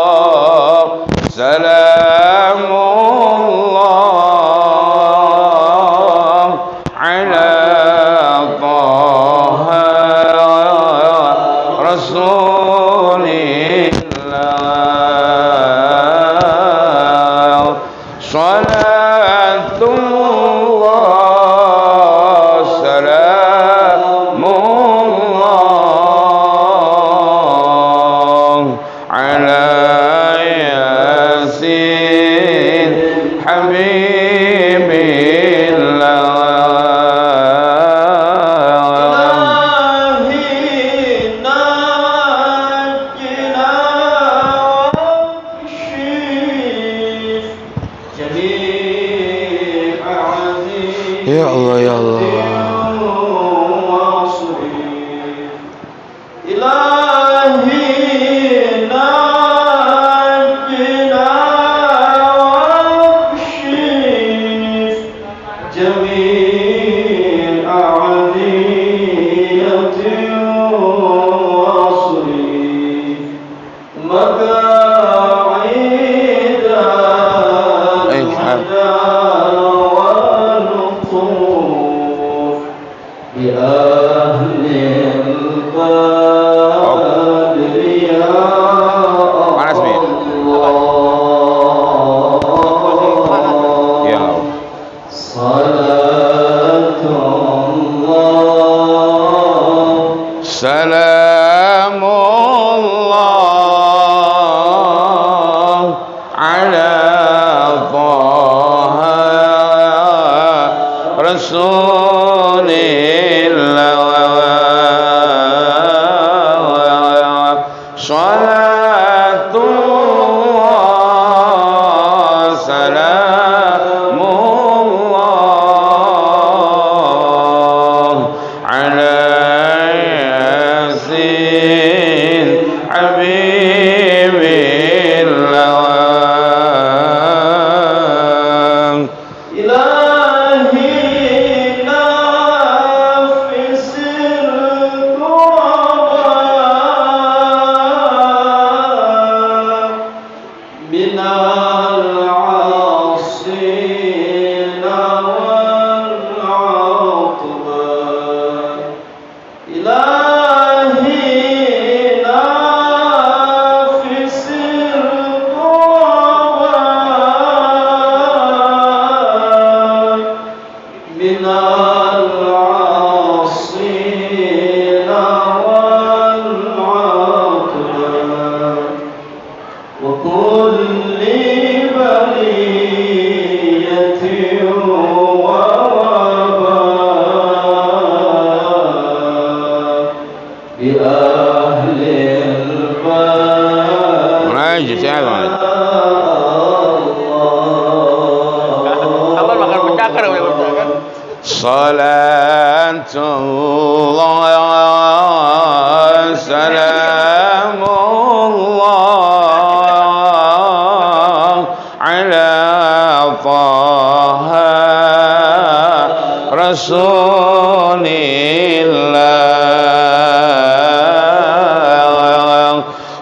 salatullah salamullah ala taha rasulillah salatullah salamullah ala yasin habibillah ya Allah ya Allah salamullah ala taha rasulillah salatullah salamullah ala salatullah salamullah ala taha rasulillah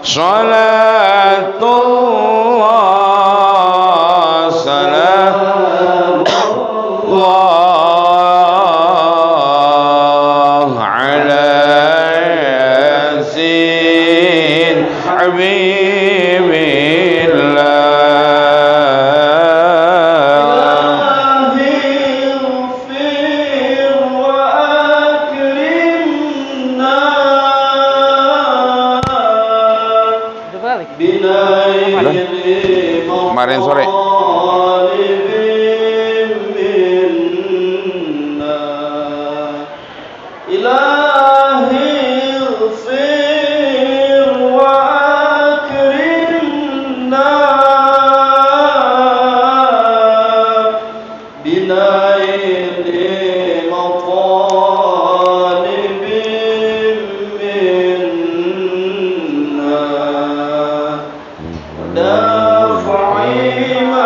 salatullah salamullah kemarin sore دافعي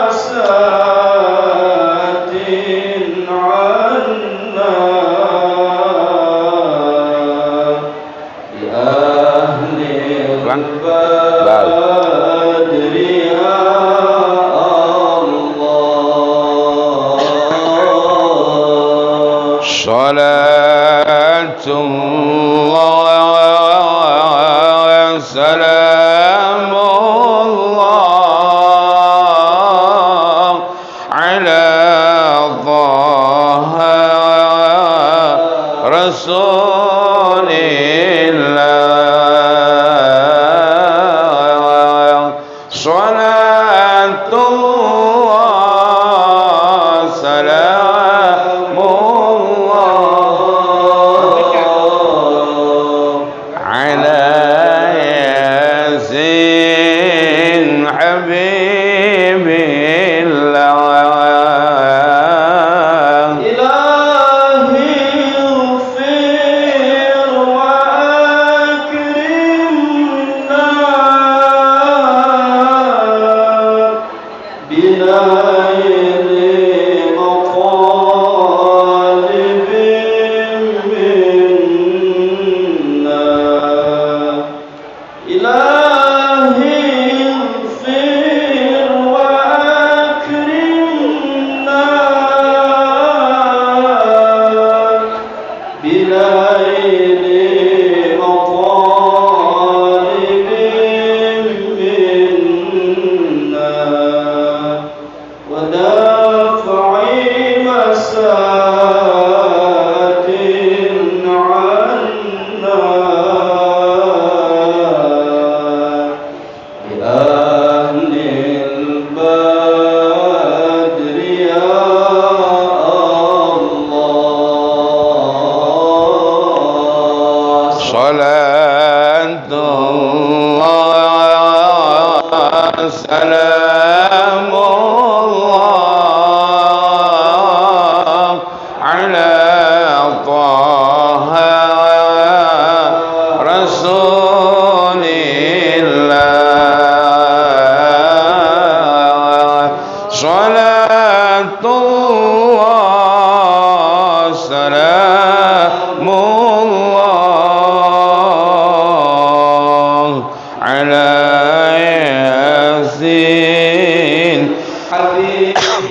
Salatullah salamullah ala Taha Rasulillah. Salatullah salamullah ala yasin habibillah. Ilahi ighfir wa akrimna binairi maqalibin minna. Ilahi ighfir wa akrimna binairi maqalibin minna wa daf'i masakin 'anna bi ahlil badri ya Allah. Salatullah salamullah ala Taha Rasulillah. Salatullah salamullah ala yasin Habibillah.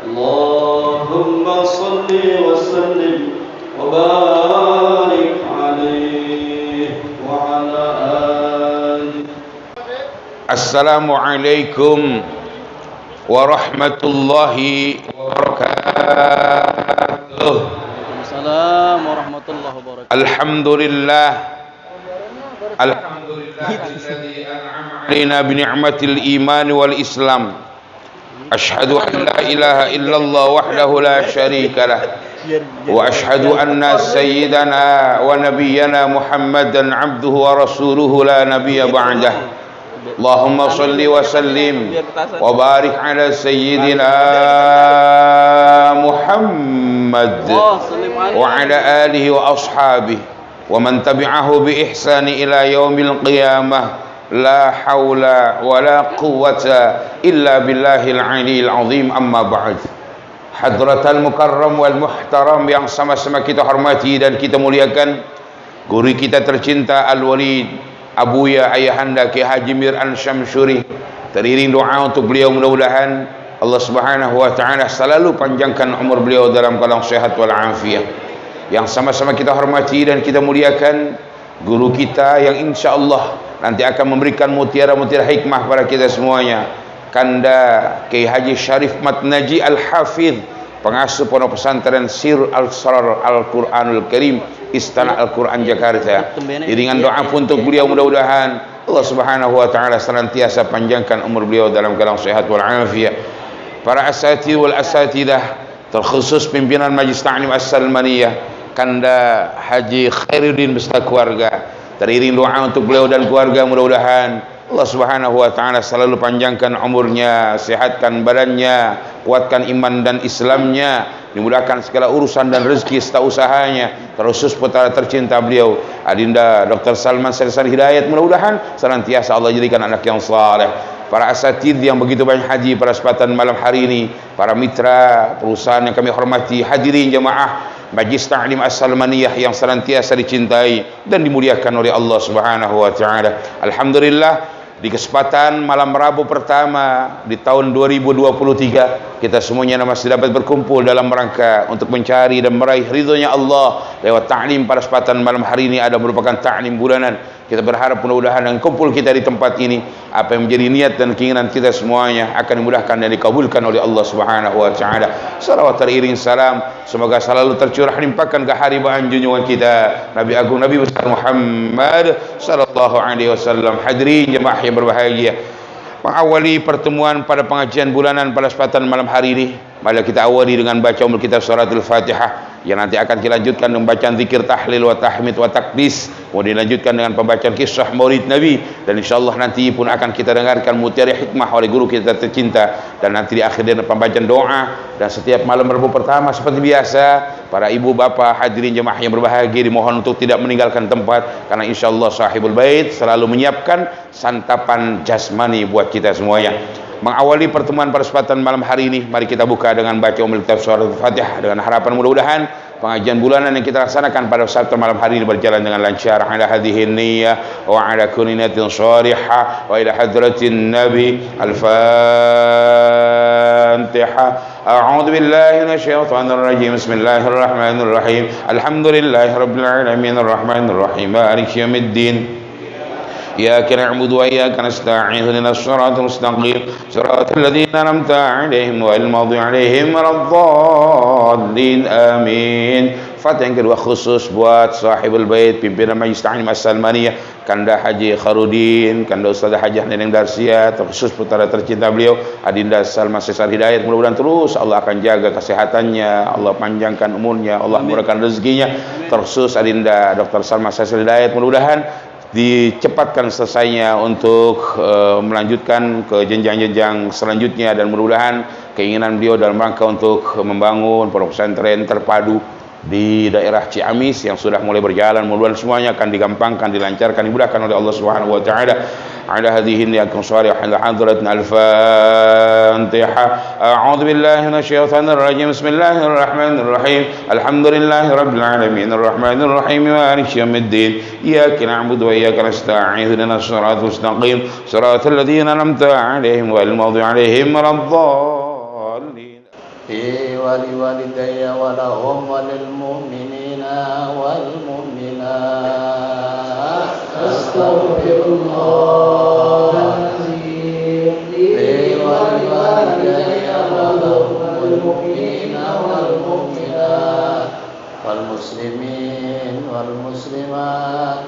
Allahumma salli wa sallim wa barik alaihi wa ala alihi. Assalamualaikum warahmatullahi wabarakatuh. Assalamualaikum warahmatullahi wabarakatuh. Alhamdulillah alladzi an'ama 'alaina bi ni'matil iman wal islam. Asyhadu an la ilaha illallah wahdahu la syarika lah wa asyhadu anna sayyidana wa nabiyyana Muhammadan 'abduhu wa rasuluhu la nabiyya ba'dah. Allahumma salli wa sallim wa barik ala sayyidina Muhammad wa ala alihi wa ashabihi wa man tabi'ahu bi ihsani ila yaumil qiyamah. La haula wa la quwwata illa billahil aliyil azim. Amma ba'd. Hadratal mukarram wal muhtaram yang sama-sama kita hormati dan kita muliakan, guru kita tercinta Al-Walid Abuya Ayahanda Ki Haji Mir'an Syamsuri, teriring doa untuk beliau, mudah-mudahan Allah Subhanahu wa taala selalu panjangkan umur beliau dalam keadaan sehat wal afiat. Yang sama-sama kita hormati dan kita muliakan guru kita yang insyaallah nanti akan memberikan mutiara-mutiara hikmah pada kita semuanya, Kanda Kiai Haji Syarif Matnaji Al-Hafidh, pengasuh pondok pesantren Sir Al-Sarar Al-Quranul Karim, Istana Al-Quran Jakarta. Iringan doa pun untuk beliau, mudah-mudahan Allah Subhanahu wa taala senantiasa panjangkan umur beliau dalam keadaan sehat wal afiat. Para asatidz wal asatidah, terkhusus pimpinan Majlis Ta'lim As-Salmaniyah Kanda Haji Khairuddin beserta keluarga, teriring doa untuk beliau dan keluarga, mudah-mudahan Allah Subhanahu wa taala selalu panjangkan umurnya, sehatkan badannya, kuatkan iman dan Islamnya, dimudahkan segala urusan dan rezeki serta usahanya, terkhusus putra tercinta beliau Adinda Dr. Salman Sarsari Hidayat, mudah-mudahan senantiasa Allah jadikan anak yang saleh. Para asatidz yang begitu banyak haji pada kesempatan malam hari ini, para mitra perusahaan yang kami hormati, hadirin jemaah Majlis Ta'lim As-Salmaniyah yang senantiasa dicintai dan dimuliakan oleh Allah Subhanahu wa taala. Alhamdulillah, di kesempatan malam Rabu pertama di tahun 2023, kita semuanya masih dapat berkumpul dalam rangka untuk mencari dan meraih ridhonya Allah lewat ta'lim pada kesempatan malam hari ini ada merupakan ta'lim bulanan. Kita berharap mudah-mudahan dengan kumpul kita di tempat ini, apa yang menjadi niat dan keinginan kita semuanya akan dimudahkan dan dikabulkan oleh Allah Subhanahu wa taala. Salawat teriring salam semoga selalu tercurah limpahkan ke haribaan junjungan kita Nabi Agung Nabi besar Muhammad sallallahu alaihi wasallam. Hadirin jemaah yang berbahagia, mengawali pertemuan pada pengajian bulanan pada kesempatan malam hari ini, mari kita awali dengan baca umul kitab suratul Fatihah, yang nanti akan dilanjutkan dengan bacaan zikir tahlil wa tahmid wa takbis, kemudian dilanjutkan dengan pembacaan kisah maulid Nabi, dan insyaallah nanti pun akan kita dengarkan mutiara hikmah oleh guru kita tercinta, dan nanti di akhir dengan pembacaan doa. Dan setiap malam Rabu pertama seperti biasa, para ibu bapak hadirin jemaah yang berbahagia dimohon untuk tidak meninggalkan tempat, karena insyaallah sahibul bait selalu menyiapkan santapan jasmani buat kita semuanya. Mengawali pertemuan pada kesempatan malam hari ini, mari kita buka dengan baca umul kitab suratul Fatihah, dengan harapan mudah-mudahan pengajian bulanan yang kita laksanakan pada kesempatan malam hari ini berjalan dengan lancar ala hadhihi niyyah wa ala kulli niyatin shalihah wa ila hadratin nabi. Al-Fatihah. A'udzu billahi minasyaitonir rajim. Bismillahirrahmanirrahim. Alhamdulillahirabbil alamin arrahmanir rahim maliki yaumiddin. إياك نعبد وإياك نستعين اهدنا الصراط المستقيم صراط الذين أنعمت عليهم غير المغضوب عليهم ولا الضالين آمين. Fatihah yang kedua khusus buat sahibul bait pimpinan Majlis Ta'lim As-Salmaniyah, Kanda Haji Kharudin, Kanda Ustazah Hajah Neneng Darsia, terkhusus putera tercinta beliau Adinda Salma Sesar Hidayat. Mudah-mudahan terus Allah akan jaga kesehatannya, Allah panjangkan umurnya, Allah murahkan rezekinya. Terkhusus Adinda Dr. Salma Sesar Hidayat, mudah-mudahan dicepatkan selesainya untuk melanjutkan ke jenjang-jenjang selanjutnya, dan mudah-mudahan keinginan beliau dalam rangka untuk membangun pondok pesantren terpadu di daerah Ciamis yang sudah mulai berjalan, mudah-mudahan semuanya akan digampangkan, dilancarkan, dimudahkan oleh Allah Subhanahu wa taala. Ala hadhihi niyakum sharih hadratna al-Fatihah. A'udzu billahi minasyaitonir rajim. Bismillahirrahmanirrahim. Alhamdulillahirabbil alamin arrahmanir rahim maliki yaumiddin. Iyyaka na'budu wa iyyaka nasta'in ihdinas siratal mustaqim siratal ladzina an'amta 'alaihim ghairil maghdubi 'alaihim waladdallin. ولوالدي ولهم وللمؤمنين والمؤمنات أستغفر الله العظيم لي ولوالدي ولهم والمؤمنين والمؤمنات والمسلمين والمسلمات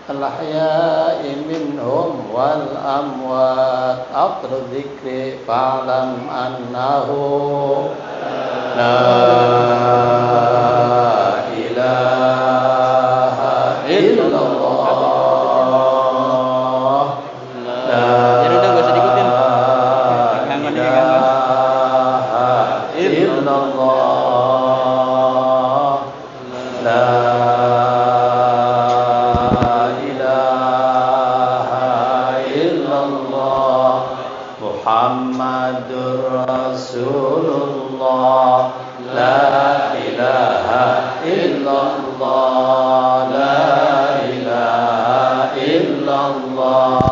الأحياء منهم والأموات. آخر الذكر فاعلم أنه لا إله إلا الله. لا إله إلا الله. لا Muhammadur Rasulullah. La ilaha illallah. La ilaha illallah.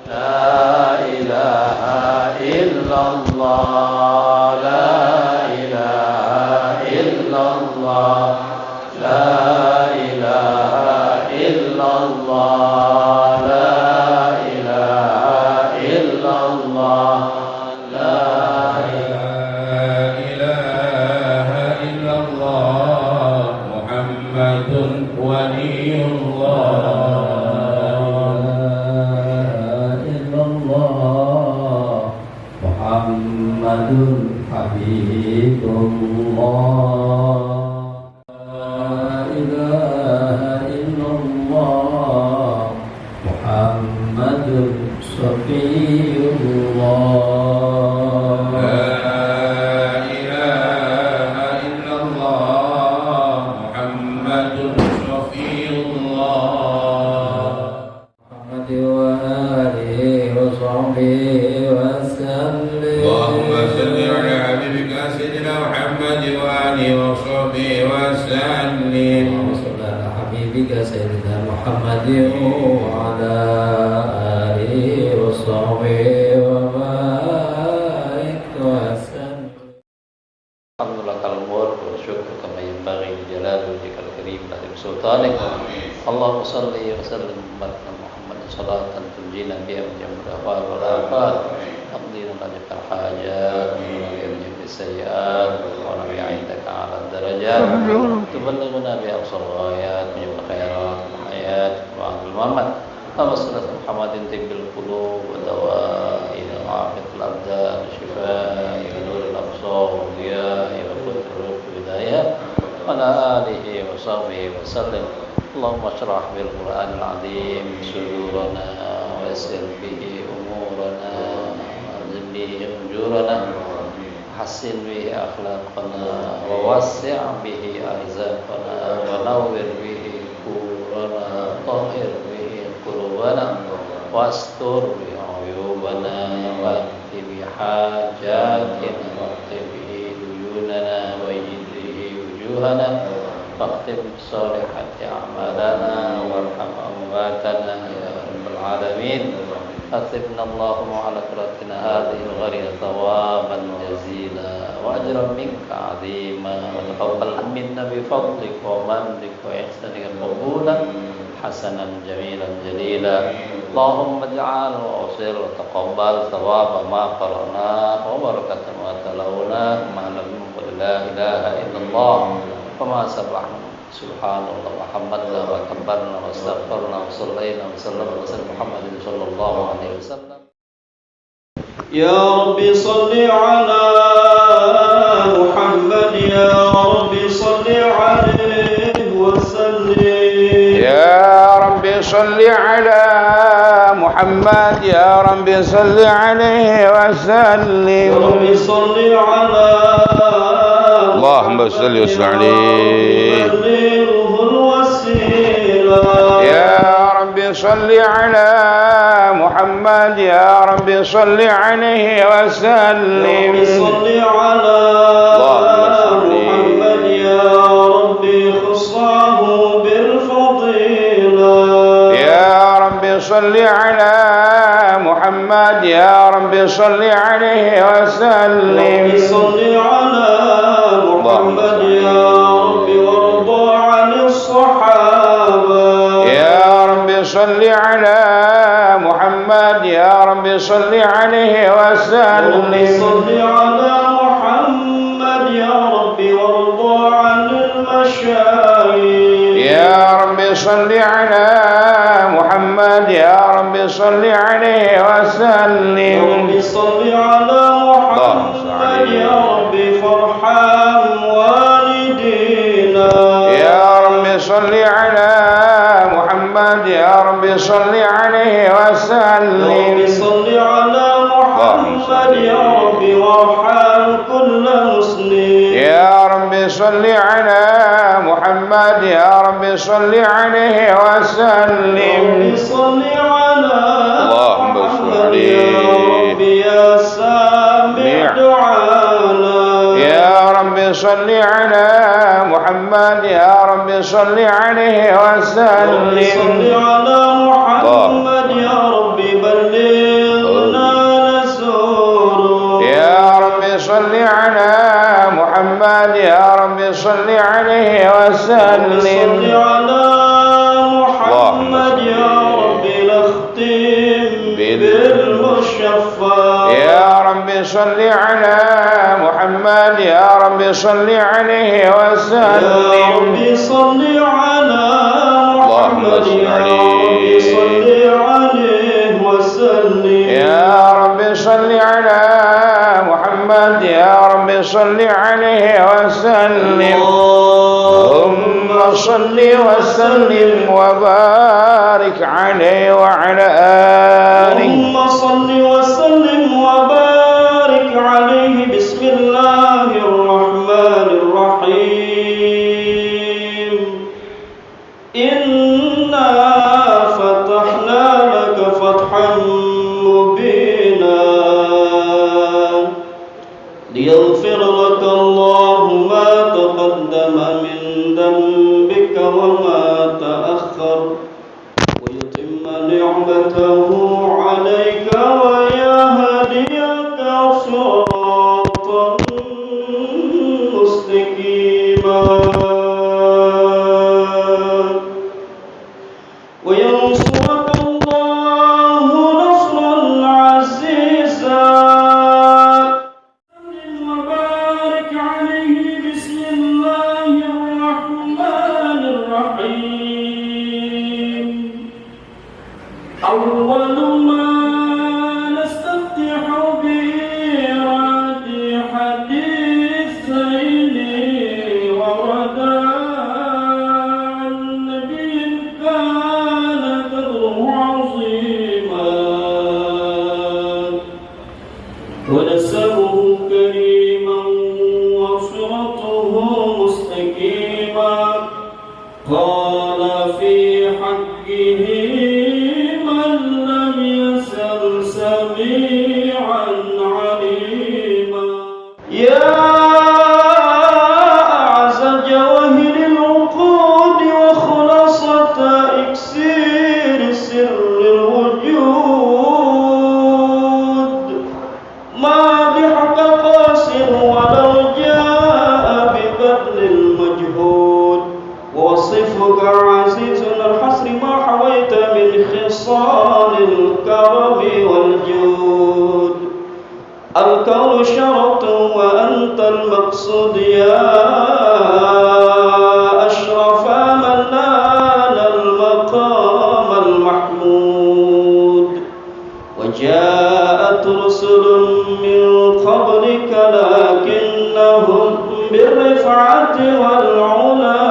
La ilaha illallah. La ilaha illallah. La ilaha illallah. La ilaha illallah. وصحبه وبارك وسلم. الحمد لله الملك والشكر كما ينبغي لجلال وجهك الكريم لعظيم سلطانك. اللهم صل وسلم وبارك على محمد صلاة تنجينا بها من جميع الأهوال والآفات، تقضي لنا جميع الحاجات ومن جميع السيئات، ونرفع عندك على الدرجات، تبلغنا بها أقصى الغايات من جميع الخيرات والحياة وبعد الممات. اللهم صل على محمد طب القلوب ودوائها وعافية الأبدان وشفاء ونور الأبصار وضياء وقوة الروح وهداية وعلى آله وصحبه وسلم. اللهم اشرح بالقرآن العظيم صدورنا ويسر به أمورنا وأنزل به أجورنا حسن به أخلاقنا ووسع به أرزاقنا ونور به قبورنا طهر به قلوبنا واستر به عيوبنا واقض بحاجاتنا واقض به ديوننا ويجد به وجوهنا واختم بصالحات أعمالنا وارحم أمواتنا يا رب العالمين. أثبنا اللهم على قراءتنا هذه الغرية ثوابا جزيلا وأجرا منك عظيما، وتقبل منا بفضلك ومنك وإحسانك قبولا حسنا جميلا جليلا. اللهم اجعل وأوصل وتقبل ثواب ما قرأناه وبركة ما تلوناه مع لا إله إلا الله وما سبحنا سبحان الله محمد وكبرنا واستغفرنا وصلينا وسلم على محمد صلى الله عليه وسلم. يا رب صل على محمد، يا رب صل عليه وسلم. يا رب صل على محمد، يا رب صل عليه وسلم. يا رب صل على اللهم صل وسلم عليه. يا رب صل على محمد، يا رب صل عليه وسلم. يا رب صل على محمد، يا رب خصه بالفضيلة. يا رب صل على محمد، يا رب صل عليه وسلم. يا رب صل على محمد، يا رب وارضى عن الصحابة. يا رب صل على محمد، يا رب صل عليه وسلم. يا رب صل على محمد، يا رب وارضى عن المشايخ. يا رب صل على محمد، يا رب صل عليه وسلم. يا رب صل على محمد، يا رب فارحم والدينا. يا رب صل على محمد، يا رب صل عليه وسلم. يا رب صل على محمد، يا رب وارحم كل مسلم. يا رب صل على محمد، يا رب صل عليه وسلم. يا رب صل على محمد، يا رب يا سامع دعانا. يا رب صل على محمد، يا رب صل عليه وسلم. يا رب صل على محمد، يا رب بلغنا نزوره. يا رب صل على محمد، يا رب صل عليه وسلم. يا رب صل على محمد، يا رب نختم بالمشفى. يا رب صل على محمد، يا رب صل عليه وسلم. يا رب صل على محمد، يا رب صل عليه وسلم. يا رب صل على محمد، يا رب صل عليه وسلم. اللهم صل وسلم وبارك عليه وعلى آله. اللهم صل وسلم وبارك عليه. بسم الله الرحمن الرحيم. إنا فتحنا لك فتحا مبينا ليغفر لك الله ما تقدم من ذنبك وما تأخر ويتم نعمته عليك قال في حقه من لم يزل سميعا عليما يا أعز جواهر العقود وخلاصة إكسير سر الوجود ما بحق قاصر ولو جاء ببذل المجهود وصفك عزيز الحصر ما حويت من خصال الكرم والجود الكون شرط وأنت المقصود يا أشرف من نال المقام المحمود وجاءت رسل من قبلك لكنهم بالرفعة والعلا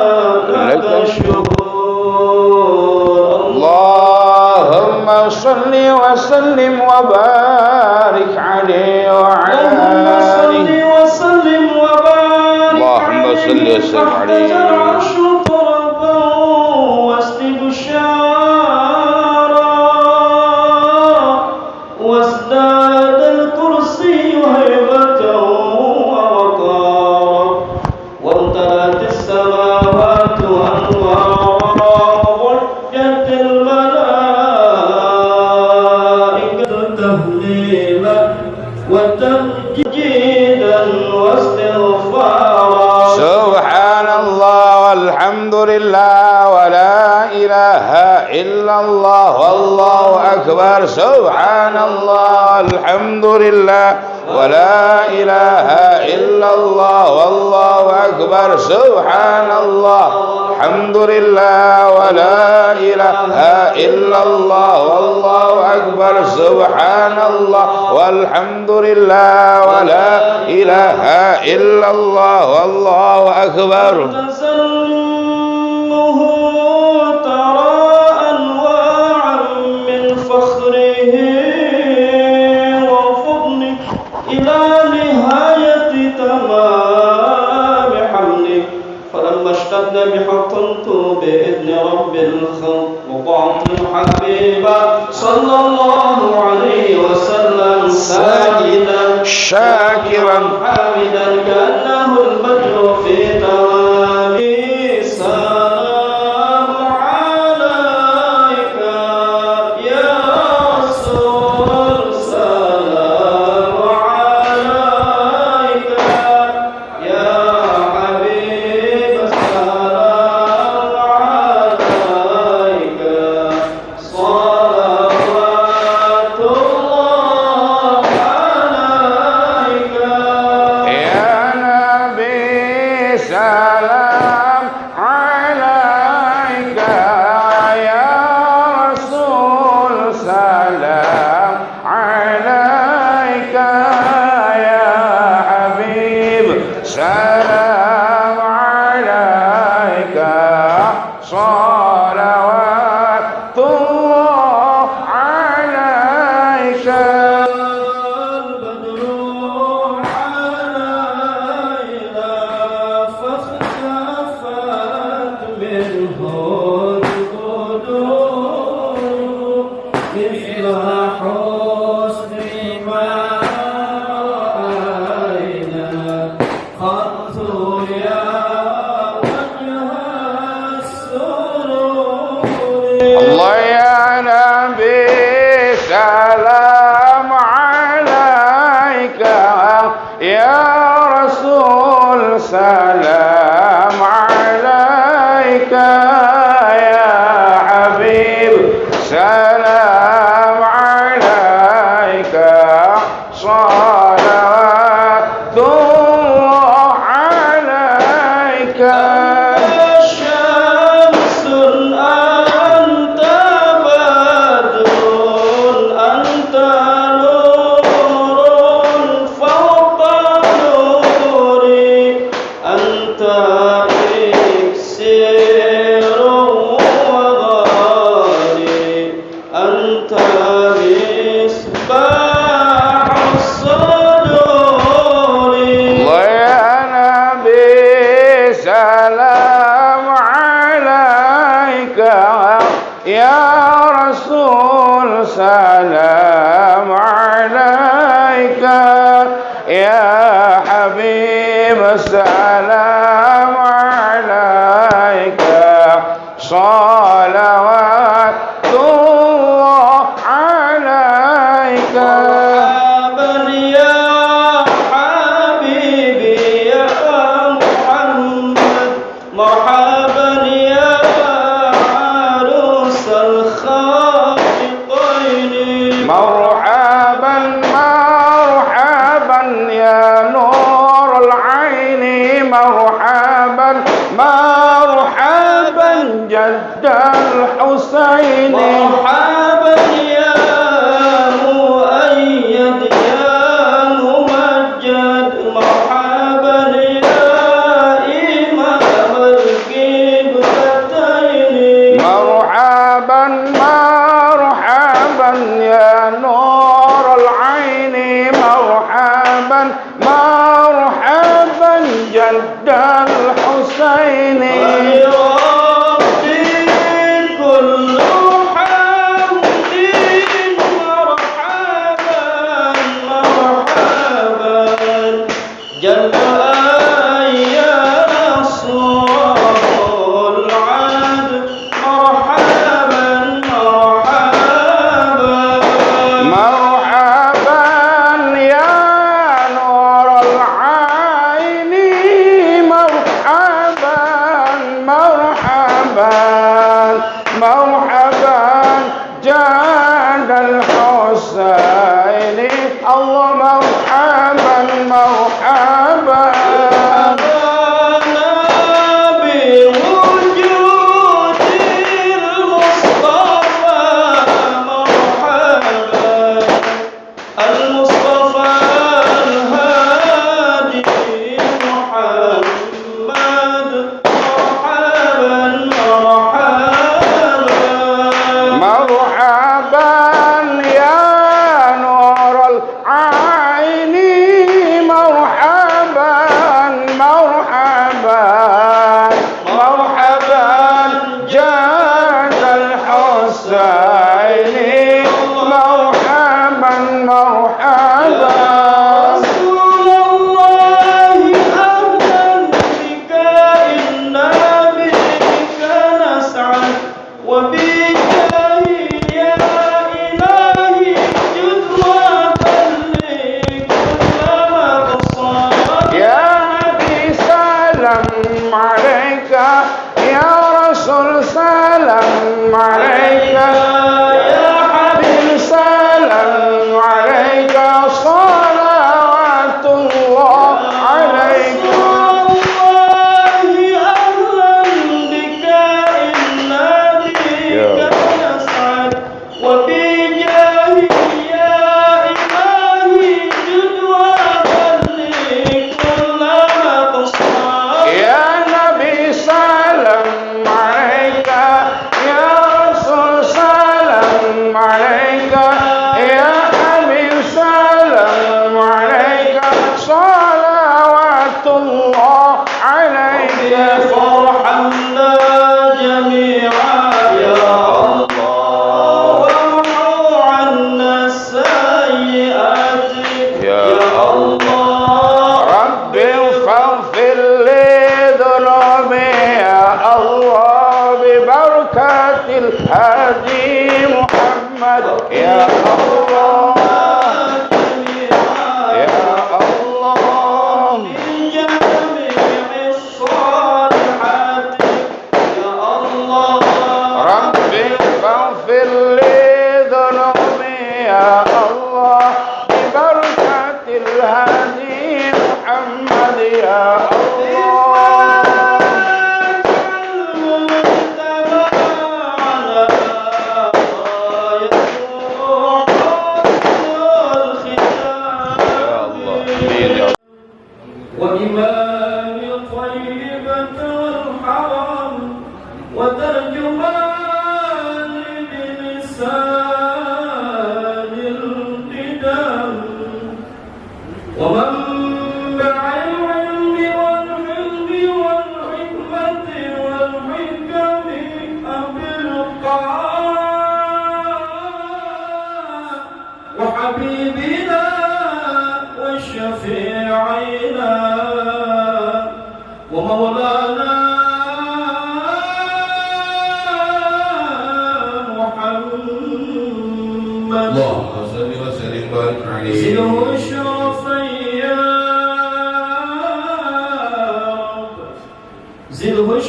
لك الشكور اللهم صل وسلم وبارك عليه وعلى اللهم صل آله وسلم وبارك اللهم صل وسلم عليه العرش طربا واسلب الشارع وازداد الكرسي هيبة ووقارا وامتلأت السماوات أنوارا وضجت الملائكة تهليلا وتمجيدا واستغفارا سبحان الله والحمد لله ولا إله إلا الله والله أكبر سبحان الله والحمد لله ولا إله إلا الله والله أكبر سبحان الله الحمد لله ولا إله إلا الله والله أكبر سبحان الله والحمد لله ولا إله إلا الله والله أكبر تزلمه ترى أنواعا من فخره وفضله إلى نهاية تمام حمله فلما اشتد بحطمت بإذن رب الخلق وضعت الحبيب صلى الله عليه وسلم ساجدا شاكرا حامدا كأنه البدر في توامه سلام عليك يا رسول سلام عليك يا حبيب سلام عليك صلوات الله عليك يا نبي سلام عليك يا رسول سلام عليك يا حبيب سلام عليك صلوات الله عليك البدر علينا فاختفت منه البدور مثل حسن ما رأينا قط يا وجه السرور الله يا نبي سلام عليك يا رسول سلام عليك يا حبيب سلام عليك صلوات الله عليك شمس أنت بدر أنت نور فوق نوري أنت إكسير وغالي أنت مصباح الصدور الله يا نبي سلام عليك رسول سلام عليك يا حبيب سلام عليك صلوات الله عليك مرحبا يا حبيبي يا محمد مرحبا يا عروس الخالقين مرحبا مرحبا يا نور العين مرحبا مرحبا جد الحسين مرحبا يا مؤيد يا ممجد مرحبا يا إمام القبلتين مرحبا مرحبا يا نور العين مرحبا مرحبا جد الحسين ولربي كل حمد مرحبا مرحبا جل يا صور العدل مرحبا مرحبا مرحبا يا نور العين مرحبا مرحبا مرحبا جاد الحسين الله مرحبا مرحبا أبانا بوجود المصطفى مرحبا المصطفى الهادي محمد مرحبا مرحبا مرحبا يا نور العين مرحبا مرحبا مرحبا جاد الحسين مرحبا مرحبا رسول الله أهلا بك إنا بك نسعد وبجاه يا إلهي جد وبلغ كل مقصد يا نبي سلام عليك يا رسول سلام عليك يا حبيب سلام عليك صلوات الله عليك الله أهلا بك إنا بك نسعد وبجاه يا إلهي جد وبلغ كل مقصد يا نبي سلام عليك يا رسول سلام عليك يا حبيب سلام عليك صلوات الله عليك فرحنا جميعا يا الله وامحو عنا السيئات يا الله رب فاغفر لي ذنوبي يا الله ببركة الهادي محمد يا الله يا الله من جميع الصالحات يا الله رب فاغفر لي ذنوبي يا الله ببركة الهادي محمد يا الله المجتمع على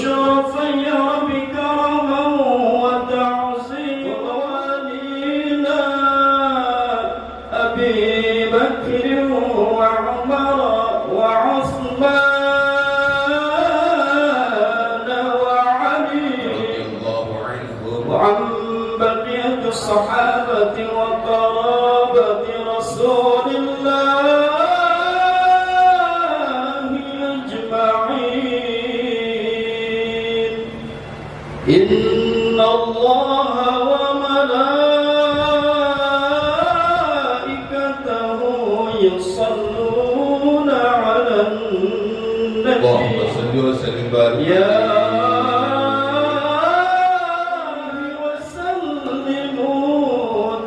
شرفي بكرما وتعظيم ولينا أبي بكر وعمر وعثمان وعلي وعن بقية الصحابة وقرابة رسول الله أجمعين. إن الله وملائكته يصلون على النبي يا وسلموا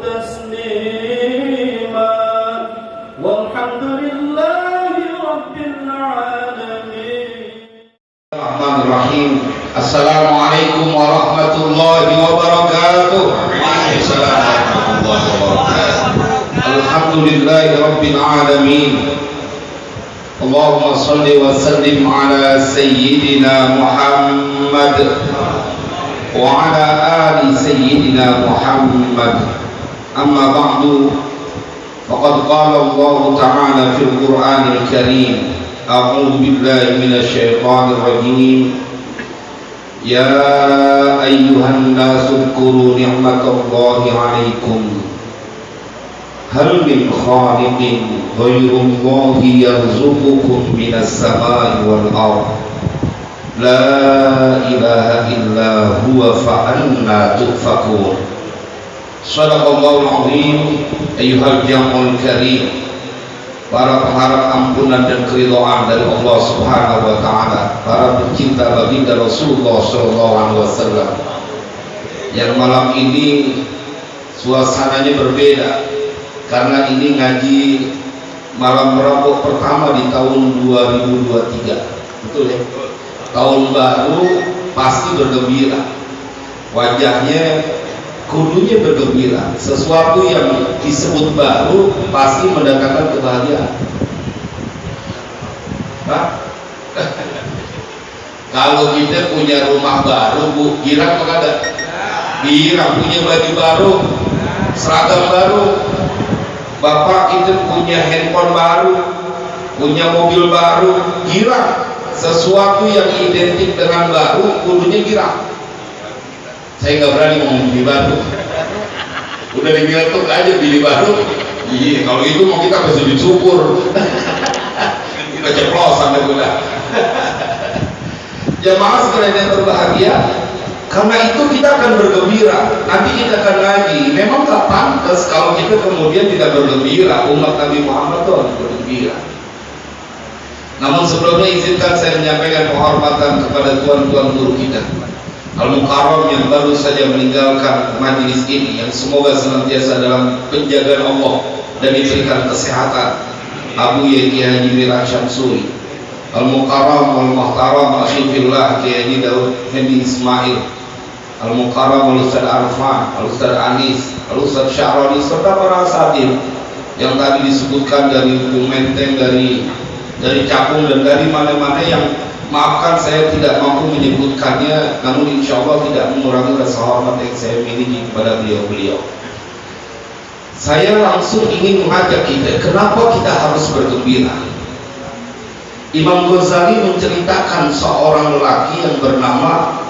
تسليما والحمد لله رب العالمين. Bismillahirrahmanirrahim. Assalamualaikum warahmatullahi wabarakatuh. Waalaikumsalam warahmatullahi wabarakatuh. Alhamdulillahi rabbil alamin. Allahumma salli wa sallim ala sayyidina Muhammad wa ala ali sayyidina Muhammad. Amma ba'du. Faqad qala Allah ta'ala fil Qur'anil Karim. A'udzu billahi minasy syaithanir rajim. Ya ayyuhan nasu dzkuru ni'matallahi 'alaikum. Hal min khaliqin ghairullahi yarzuqukum minas samai wal ardh. La ilaha illa huwa fa anna tufakun. Shadaqallahul 'azim. Ayyuhal jam'ul karim. Para pengharap ampunan dan keridhaan dari Allah Subhanahu wa taala, para pecinta baginda Rasulullah sallallahu alaihi wasallam. Yang malam ini suasananya berbeda karena ini ngaji malam Rabu pertama di tahun 2023. Betul ya? Tahun baru pasti bergembira. Wajahnya kudunya bergembira. Sesuatu yang disebut baru pasti mendatangkan kebahagiaan. Kalau kita punya rumah baru, Bu, girang apa kagak? Girang. Punya baju baru, seragam baru. Bapak kita punya handphone baru, punya mobil baru, girang. Sesuatu yang identik dengan baru kudunya girang. Saya nggak berani ngomong beli baru. Udah dibilang tuh aja beli baru. Iya, kalau itu mau kita bisa dicukur. Kita ceplosan deh udah. Jamaah sekalian yang berbahagia, karena itu kita akan bergembira. Nanti kita akan ngaji. Memang nggak pantas kalau kita kemudian tidak bergembira. Umat Nabi Muhammad itu harus bergembira. Namun sebelumnya izinkan saya menyampaikan penghormatan kepada tuan-tuan guru kita, Al-Mukarram yang baru saja meninggalkan majelis ini, yang semoga senantiasa dalam penjagaan Allah dan diberikan kesehatan. Abu Kiai Haji Mira Syamsuri, Al-Mukarram Al-Muhtaram Asyifillah Kiai Haji Daud Hendi Ismail, Al-Mukarram Al-Ustaz Arfan, Al-Ustaz Anis, Al-Ustaz Syahroni, serta para asatidz yang tadi disebutkan dari Bung Menteng, dari Cakung dan dari mana-mana yang maafkan saya tidak mampu menyebutkannya, namun insya Allah tidak mengurangi rasa hormat yang saya miliki kepada beliau-beliau. Saya langsung ingin mengajak kita, kenapa kita harus bergembira? Imam Ghazali menceritakan seorang lelaki yang bernama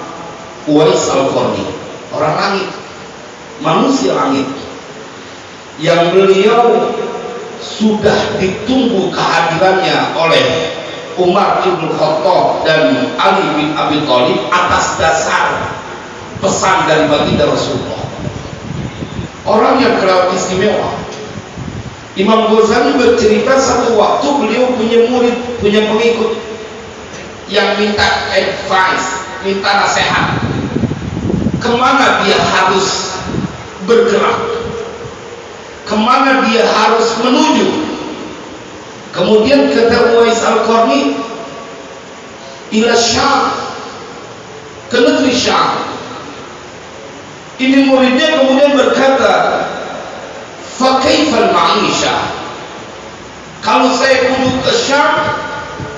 Uwais Al-Qarni, orang langit, manusia langit, yang beliau sudah ditunggu kehadirannya oleh Umar Ibn Khattab dan Ali bin Abi Thalib atas dasar pesan dari baginda Rasulullah. Orang yang kelewat istimewa. Imam Ghazali bercerita satu waktu beliau punya murid, punya pengikut yang minta advice, minta nasihat. Kemana dia harus bergerak? Kemana dia harus menuju? Kemudian kata Uwais Al-Qarni, ila Syam, ke negeri Syam. Ini muridnya kemudian berkata, fa kaifal ma'isha? Kalau saya kudu ke Syam,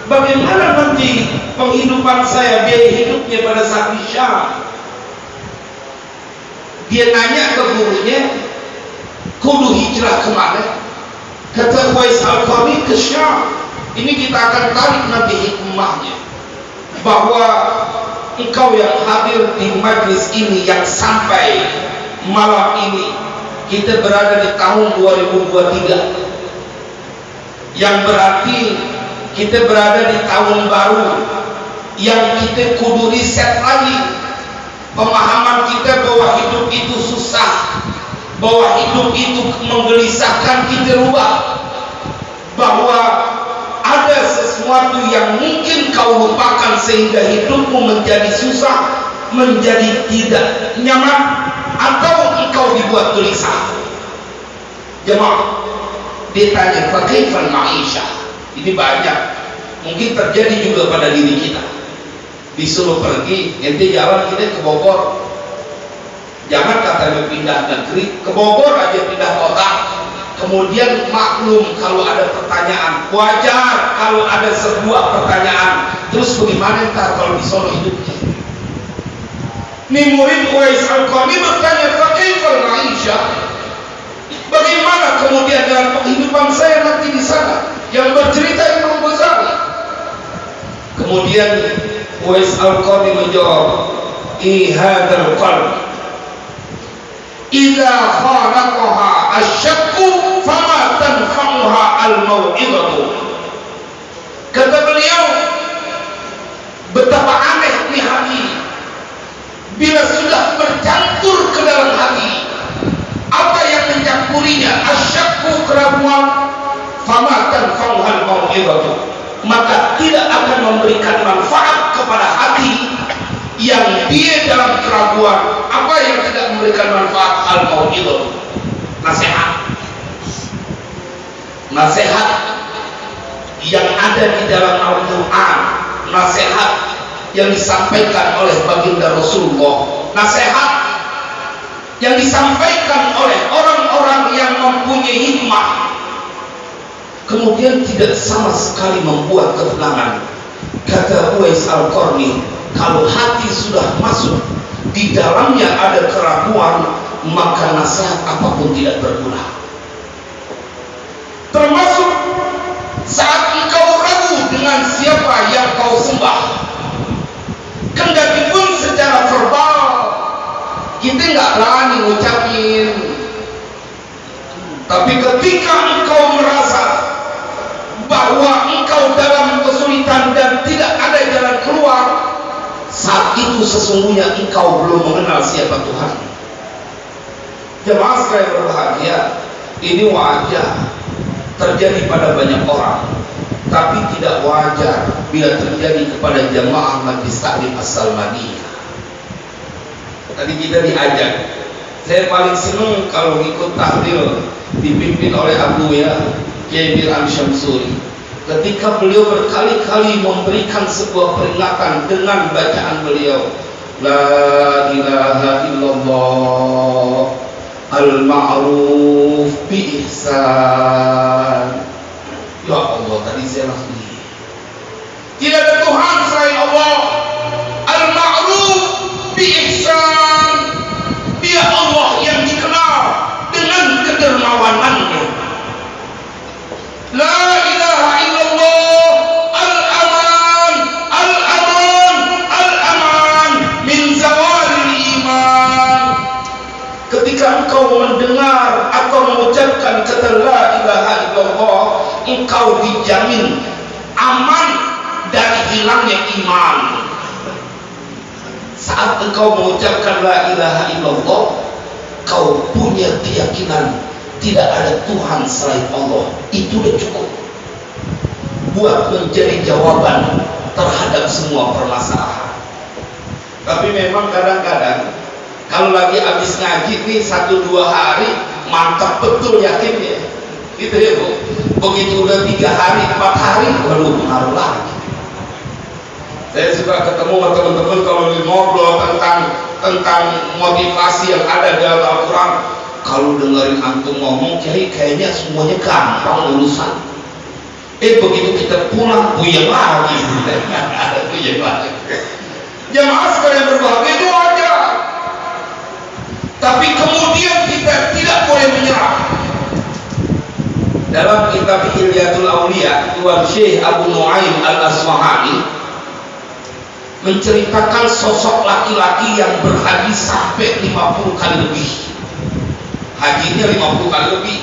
Bagaimana nanti penghidupan saya, biaya hidupnya pada saat di Syam? Dia nanya ke gurunya, kudu hijrah kemana? Kata Uwais Al-Qarni, ke Syam. Ini kita akan tarik nanti hikmahnya, bahwa engkau yang hadir di majlis ini, yang sampai malam ini, kita berada di tahun 2023, yang berarti kita berada di tahun baru, yang kita kudu riset lagi pemahaman kita bahwa hidup itu susah, bahwa hidup itu menggelisahkan. Kita rubah bahwa ada sesuatu yang mungkin kau lupakan sehingga hidupmu menjadi susah, menjadi tidak nyaman, atau engkau dibuat gelisah. Jemaah, ditanya bagaimana maisha. Ini banyak, mungkin terjadi juga pada diri kita. Disuruh pergi, nanti jalan kita ke Bogor, jangan katanya pindah negeri, ke Bogor aja pindah kota. Kemudian maklum kalau ada pertanyaan, wajar kalau ada sebuah pertanyaan. Terus bagaimana ntar kalau di sono hidupnya? Nih murid Uwais Al-Qarni bertanya, bagaimana maisha? Bagaimana kemudian dengan penghidupan saya nanti di sana? Yang bercerita Imam Ghazali. Kemudian Uwais Al-Qarni menjawab, ihadal qalb idza khalaqaha asyakku fama tanfa'uha al-mau'izatu. Kata beliau, betapa aneh nih hati bila sudah bercampur ke dalam hati apa yang mencampurinya, asyakku, keraguan, fama tanfa'uha al-mau'izatu, maka tidak akan memberikan manfaat kepada hati yang dia dalam keraguan. Apa yang tidak memberikan manfaat? Al-mau'izatu, nasihat. Nasihat yang ada di dalam Al-Quran, nasihat yang disampaikan oleh baginda Rasulullah, nasihat yang disampaikan oleh orang-orang yang mempunyai hikmah, kemudian tidak sama sekali membuat ketenangan. Kata Uwais Al-Qarni, kalau hati sudah masuk di dalamnya ada keraguan, maka nasihat apapun tidak berguna. Termasuk saat engkau ragu dengan siapa yang kau sembah, kendati pun secara verbal kita nggak berani ngucapin, tapi ketika engkau merasa bahwa engkau dalam kesulitan dan tidak ada jalan keluar, saat itu sesungguhnya engkau belum mengenal siapa Tuhan. Jemaah sekalian berbahagia, ini wajar terjadi pada banyak orang, tapi tidak wajar bila terjadi kepada jemaah Majlis Taklim As-Salmaniyah. Tadi kita diajak, saya paling senang kalau ikut tahlil dipimpin oleh Abu Kiai Mir'an Syamsuri. Ketika beliau berkali-kali memberikan sebuah peringatan dengan bacaan beliau, la ilaha illallah al-ma'ruf bi ihsan. Ya Allah, tadi saya langsung tidak ada Tuhan selain Allah, al-ma'ruf bi ihsan. Dia Allah yang dikenal dengan kedermawanannya. La ilaha illallah al-aman, al-aman, al-aman min zawalil iman. Ketika engkau mendengar atau mengucapkan kata la ilaha illallah, engkau dijamin aman dari hilangnya iman. Saat engkau mengucapkan la ilaha illallah, kau punya keyakinan tidak ada Tuhan selain Allah. Itu udah cukup buat menjadi jawaban terhadap semua permasalahan. Tapi memang kadang-kadang kalau lagi habis ngaji nih 1-2 hari mantap betul yakinnya, gitu ya Bu. Begitu udah 3 hari 4 hari baru pengaruh lagi. Saya suka ketemu sama teman-teman kalau ngobrol tentang motivasi yang ada dalam Al-Quran. Kalau dengerin antum ngomong, Kiai, kayaknya semuanya gampang urusan. Begitu kita pulang, puyeng lagi. Puyeng lagi. Jamaah sekalian berbahagia itu aja. Tapi kemudian kita tidak boleh menyerah. Dalam kitab Hilyatul Auliya, Tuan Syekh Abu Nuaim Al-Asfahani menceritakan sosok laki-laki yang berhaji sampai 50 kali lebih. Hajinya 50 kali lebih.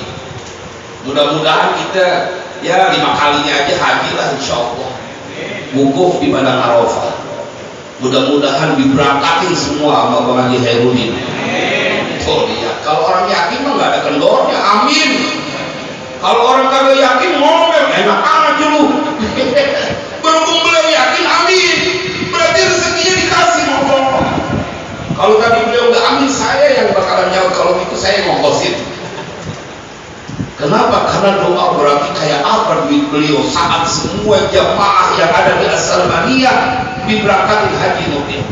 Mudah-mudahan kita ya 5 kalinya aja haji lah insyaallah. Wukuf di Padang Arafah. Mudah-mudahan diberangkatin semua sama Bang Haji Hairudin. Oh iya, kalau orang yakin mah nggak ada kendornya, amin. Kalau orang kagak yakin ngomel, enak aja lu. Berhubung beliau yakin, amin. Berarti rezekinya dikasih ngomong. Kalau tadi beliau nggak amin, saya yang bakalan jawab. Kalau itu saya ngongkosin. Kenapa? Karena doa berarti kayak apa duit beliau saat semua jamaah yang ada di As-Salmaniyah diberangkatin haji mobil.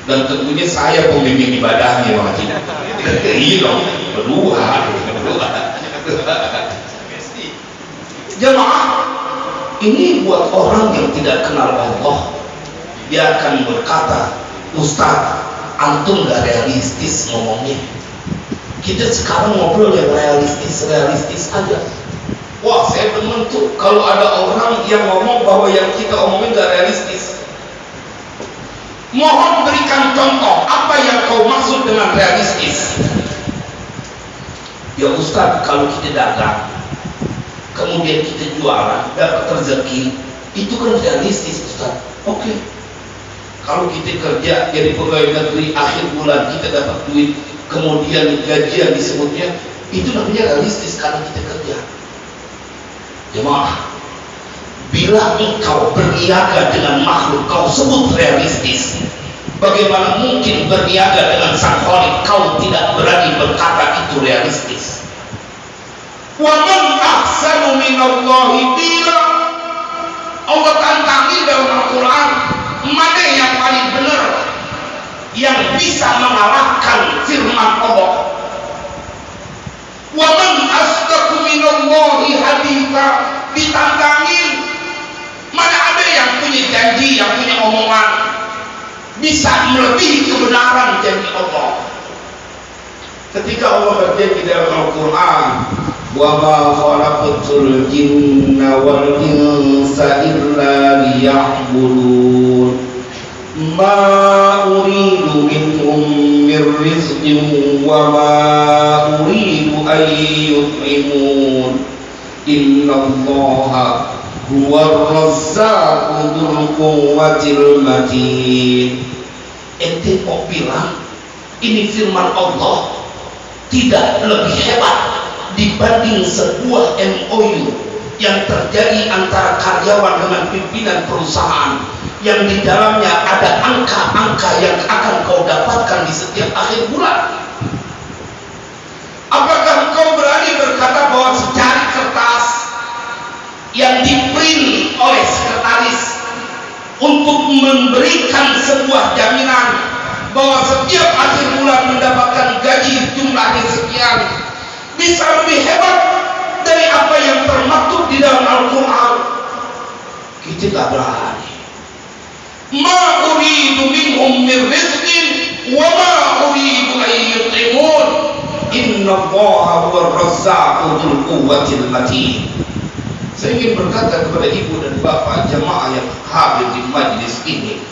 Dan tentunya saya pembimbing ibadahnya Bang Haji. Iya dong, berdua. Jamaah, ini buat orang yang tidak kenal Allah, dia akan berkata, Ustaz, antum gak realistis ngomongnya. Kita sekarang ngobrol yang realistis aja. Wah, saya demen tuh kalau ada orang yang ngomong bahwa yang kita omongin gak realistis. Mohon berikan contoh apa yang kau maksud dengan realistis. Ya Ustaz, kalau kita dagang, kemudian kita jualan, dapat rezeki, itu kan realistis Ustaz. Oke. Kalau kita kerja jadi pegawai negeri, akhir bulan kita dapat duit, kemudian gajian disebutnya, itu namanya realistis karena kita kerja. Jemaah, bila engkau berniaga dengan makhluk kau sebut realistis, bagaimana mungkin berniaga dengan Sang Khalik kau tidak berani berkata itu realistis? Wa man ahsanu minallahi qila. Allah tantangi dalam Al-Quran, mana yang paling benar yang bisa mengalahkan firman Allah? Wa man asdaqu minallahi haditha. Ditantangin, mana ada yang punya janji, yang punya omongan bisa melebihi kebenaran janji Allah. Ketika Allah berjanji dalam Al-Quran, wa ma khalaqtul jinna wal insa illa liya'budun ma uridu minhum min rizqin wa ma uridu an yut'imun innallaha huwar razzaqu dzul quwwatil matin. Ente mau bilang ini firman Allah tidak lebih hebat dibanding sebuah MOU yang terjadi antara karyawan dengan pimpinan perusahaan yang di dalamnya ada angka-angka yang akan kau dapatkan di setiap akhir bulan? Apakah engkau berani berkata bahwa secari kertas yang diprint oleh sekretaris untuk memberikan sebuah jaminan bahwa setiap akhir bulan mendapatkan gaji jumlahnya sekian bisa lebih hebat dari apa yang termaktub di dalam Al-Quran? Kita tak berani. Ma uridu minhum min rizqin wa ma uridu an yut'imun innallaha huwar razzaqu dzul quwwatil matin. Saya ingin berkata kepada ibu dan bapak jamaah yang hadir di majlis ini,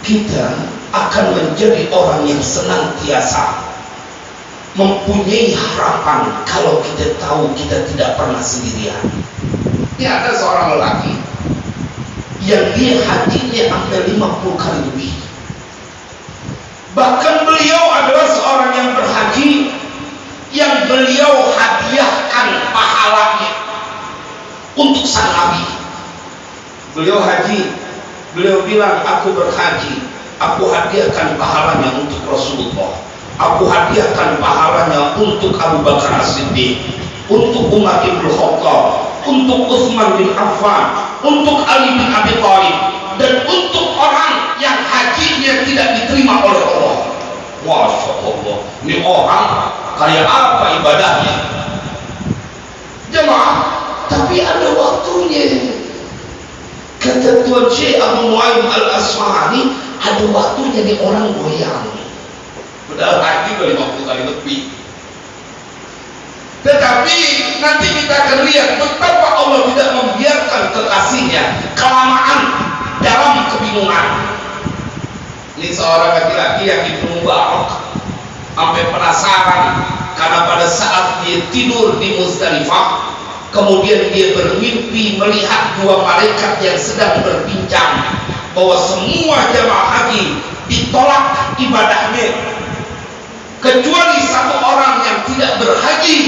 kita akan menjadi orang yang senantiasa mempunyai harapan kalau kita tahu kita tidak pernah sendirian. Ini ada seorang lelaki yang dia hajinya hampir 50 kali lebih. Bahkan beliau adalah seorang yang berhaji yang beliau hadiahkan pahalanya untuk sang Nabi. Beliau haji, beliau bilang, aku berhaji, aku hadiahkan pahalanya untuk Rasulullah, aku hadiahkan pahalanya untuk Abu Bakar As-Siddiq, untuk Umar bin Khattab, untuk Utsman bin Affan, untuk Ali bin Abi Thalib, dan untuk orang yang hajinya tidak diterima oleh Allah. Masya Allah, ini orang kayak apa ibadahnya? Jemaah, tapi ada waktunya. Kata Tuan Syekh Abu Nuaim Al-Asfahani, ada waktunya nih orang goyang. Padahal haji udah 50 kali lebih. Tetapi nanti kita akan lihat betapa Allah tidak membiarkan kekasihnya kelamaan dalam kebingungan. Ini seorang laki-laki yang Ibnu Mubarak sampai penasaran karena pada saat dia tidur di Muzdalifah, kemudian dia bermimpi melihat dua malaikat yang sedang berbincang bahwa semua jamaah haji ditolak ibadahnya kecuali satu orang yang tidak berhaji,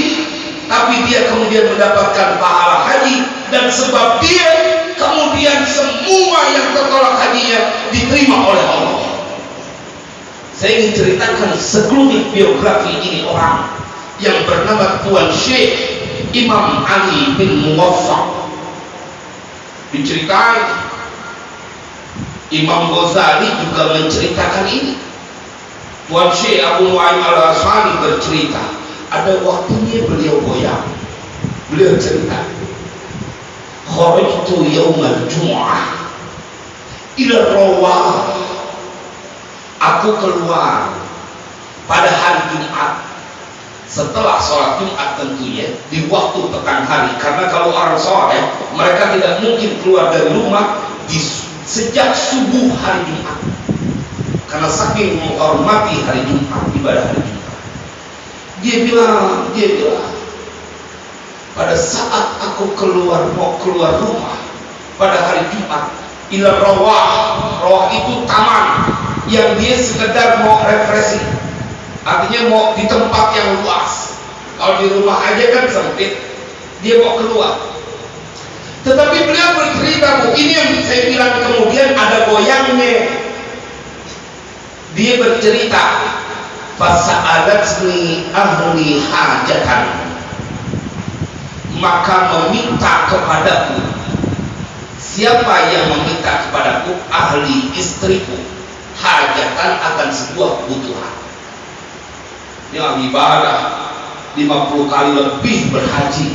tapi dia kemudian mendapatkan pahala haji, dan sebab dia kemudian semua yang tertolak hajinya diterima oleh Allah. Saya ingin ceritakan sekelumit biografi ini orang yang bernama Tuan Syekh Imam Ali bin Muwaffaq. Diceritain Imam Ghazali juga menceritakan ini. Tuan Syekh Abu Nuaim Al-Asfahani bercerita, ada waktunya beliau goyang. Beliau cerita, kharajtu yaumal jum'ah ila rawah. Aku keluar pada hari Jumat setelah sholat Jumat, tentunya di waktu petang hari, karena kalau orang soleh mereka tidak mungkin keluar dari rumah sejak subuh hari Jumat, karena saking menghormati hari Jumat, ibadah hari Jumat. Dia bilang pada saat aku mau keluar rumah pada hari Jumat, ila rawah itu taman yang dia sekedar mau refreshing, artinya mau di tempat yang luas. Kalau di rumah aja kan sempit, dia mau keluar. Tetapi beliau bercerita, ini yang saya bilang kemudian ada goyangnya. Dia bercerita, fasa'alatni ahli hajatan, maka meminta kepadaku. Siapa yang meminta kepadaku? Ahli istriku, hajatan akan sebuah kebutuhan. Dia ahli ibadah 50 kali lebih berhaji,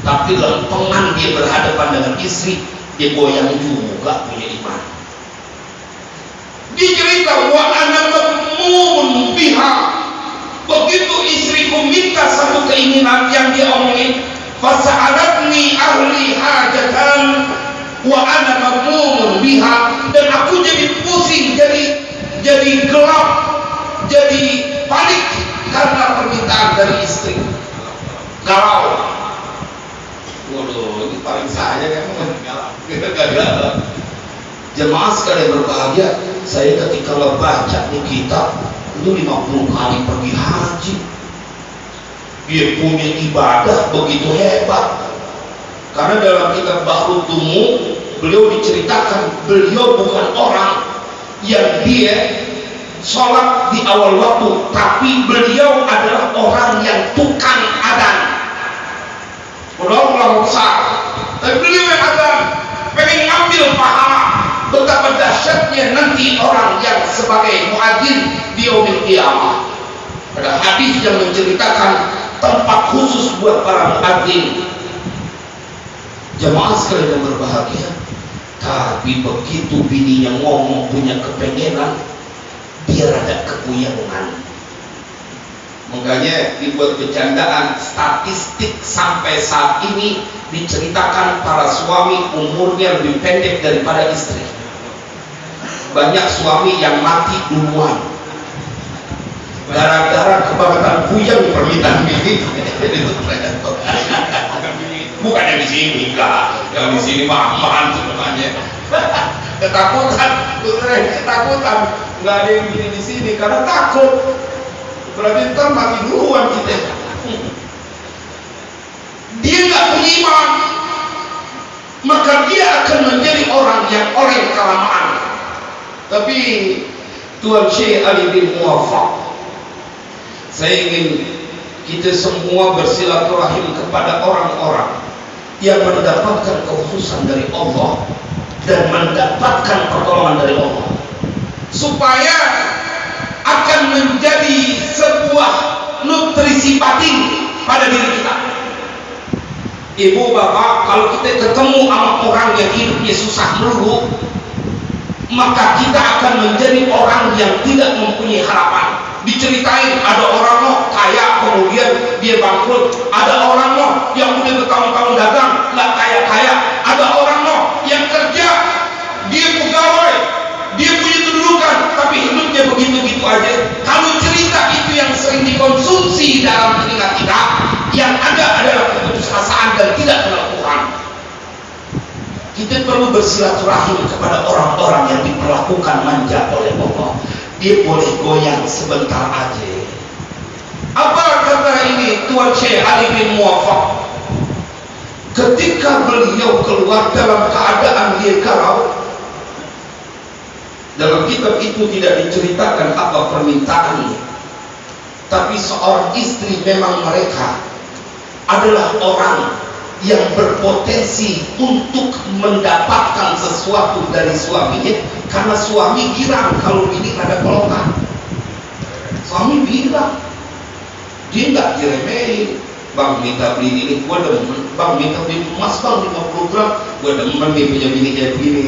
tapi lempengan dia berhadapan dengan istri, dia goyang juga punya iman. Dicerita, wa ana madmun biha, begitu istriku minta satu keinginan yang dia omongin, fasa'alatni ahli hajatan wa ana madmun biha, dan aku jadi pusing, jadi gelap, jadi panik karena permintaan dari istri. Galau. Waduh, ini paling saya kan galau. Jemaah sekalian berbahagia, saya ketika membaca nih kitab itu 50 kali pergi haji. Dia punya ibadah begitu hebat. Karena dalam kitab Bahru Tumu beliau diceritakan, beliau bukan orang yang dia sholat di awal waktu, tapi beliau adalah orang yang tukang adzan. Ulama besar, tapi beliau yang adzan, pengen ngambil pahala betapa dahsyatnya nanti orang yang sebagai muadzin di yaumil qiyamah. Ada hadis yang menceritakan tempat khusus buat para muadzin. Jemaah sekalian yang berbahagia, tapi begitu bininya ngomong punya kepengenan, dia rada kepuyangan. Makanya dibuat bercandaan, statistik sampai saat ini diceritakan para suami umurnya lebih pendek daripada istri. Banyak suami yang mati duluan gara-gara kebangetan puyeng permintaan bini. Bukan yang di sini, enggak. Yang di sini mah sebenarnya. Ketakutan, nggak ada yang gini di sini karena takut. Berarti ntar mati duluan kita. Dia nggak punya iman, maka dia akan menjadi orang yang oleng kelamaan. Tapi Tuan Syekh Ali bin Muwaffaq, saya ingin kita semua bersilaturahim kepada orang-orang yang mendapatkan kekhususan dari Allah dan mendapatkan pertolongan dari Allah, supaya akan menjadi sebuah nutrisi batin pada diri kita. Ibu bapak, kalau kita ketemu sama orang yang hidupnya susah melulu, maka kita akan menjadi orang yang tidak mempunyai harapan. Diceritain ada orang loh kaya kemudian dia bangkrut, ada orang loh yang udah bertahun-tahun dagang nggak kaya-kaya, ada orang loh yang kerja dia pegawai, dia punya kedudukan tapi hidupnya begitu-begitu aja. Kalau cerita itu yang sering dikonsumsi dalam telinga kita, yang ada adalah keputusasaan dan tidak melakukan. Kita perlu bersilaturahim kepada orang-orang yang diperlakukan manja oleh Allah. Dia boleh goyang sebentar aja. Apa kata ini Tuan Syekh Ali bin Muwaffaq? Ketika beliau keluar dalam keadaan dia garau, dalam kitab itu tidak diceritakan apa permintaannya, tapi seorang istri memang mereka adalah orang yang berpotensi untuk mendapatkan sesuatu dari suaminya, karena suami girang kalau bini ada kolokan. Suami bilang, dia nggak diremehin. Bang minta beli ini, gua demen. Bang minta beli emas bang 50 gram, gua demen nih punya bini kayak begini.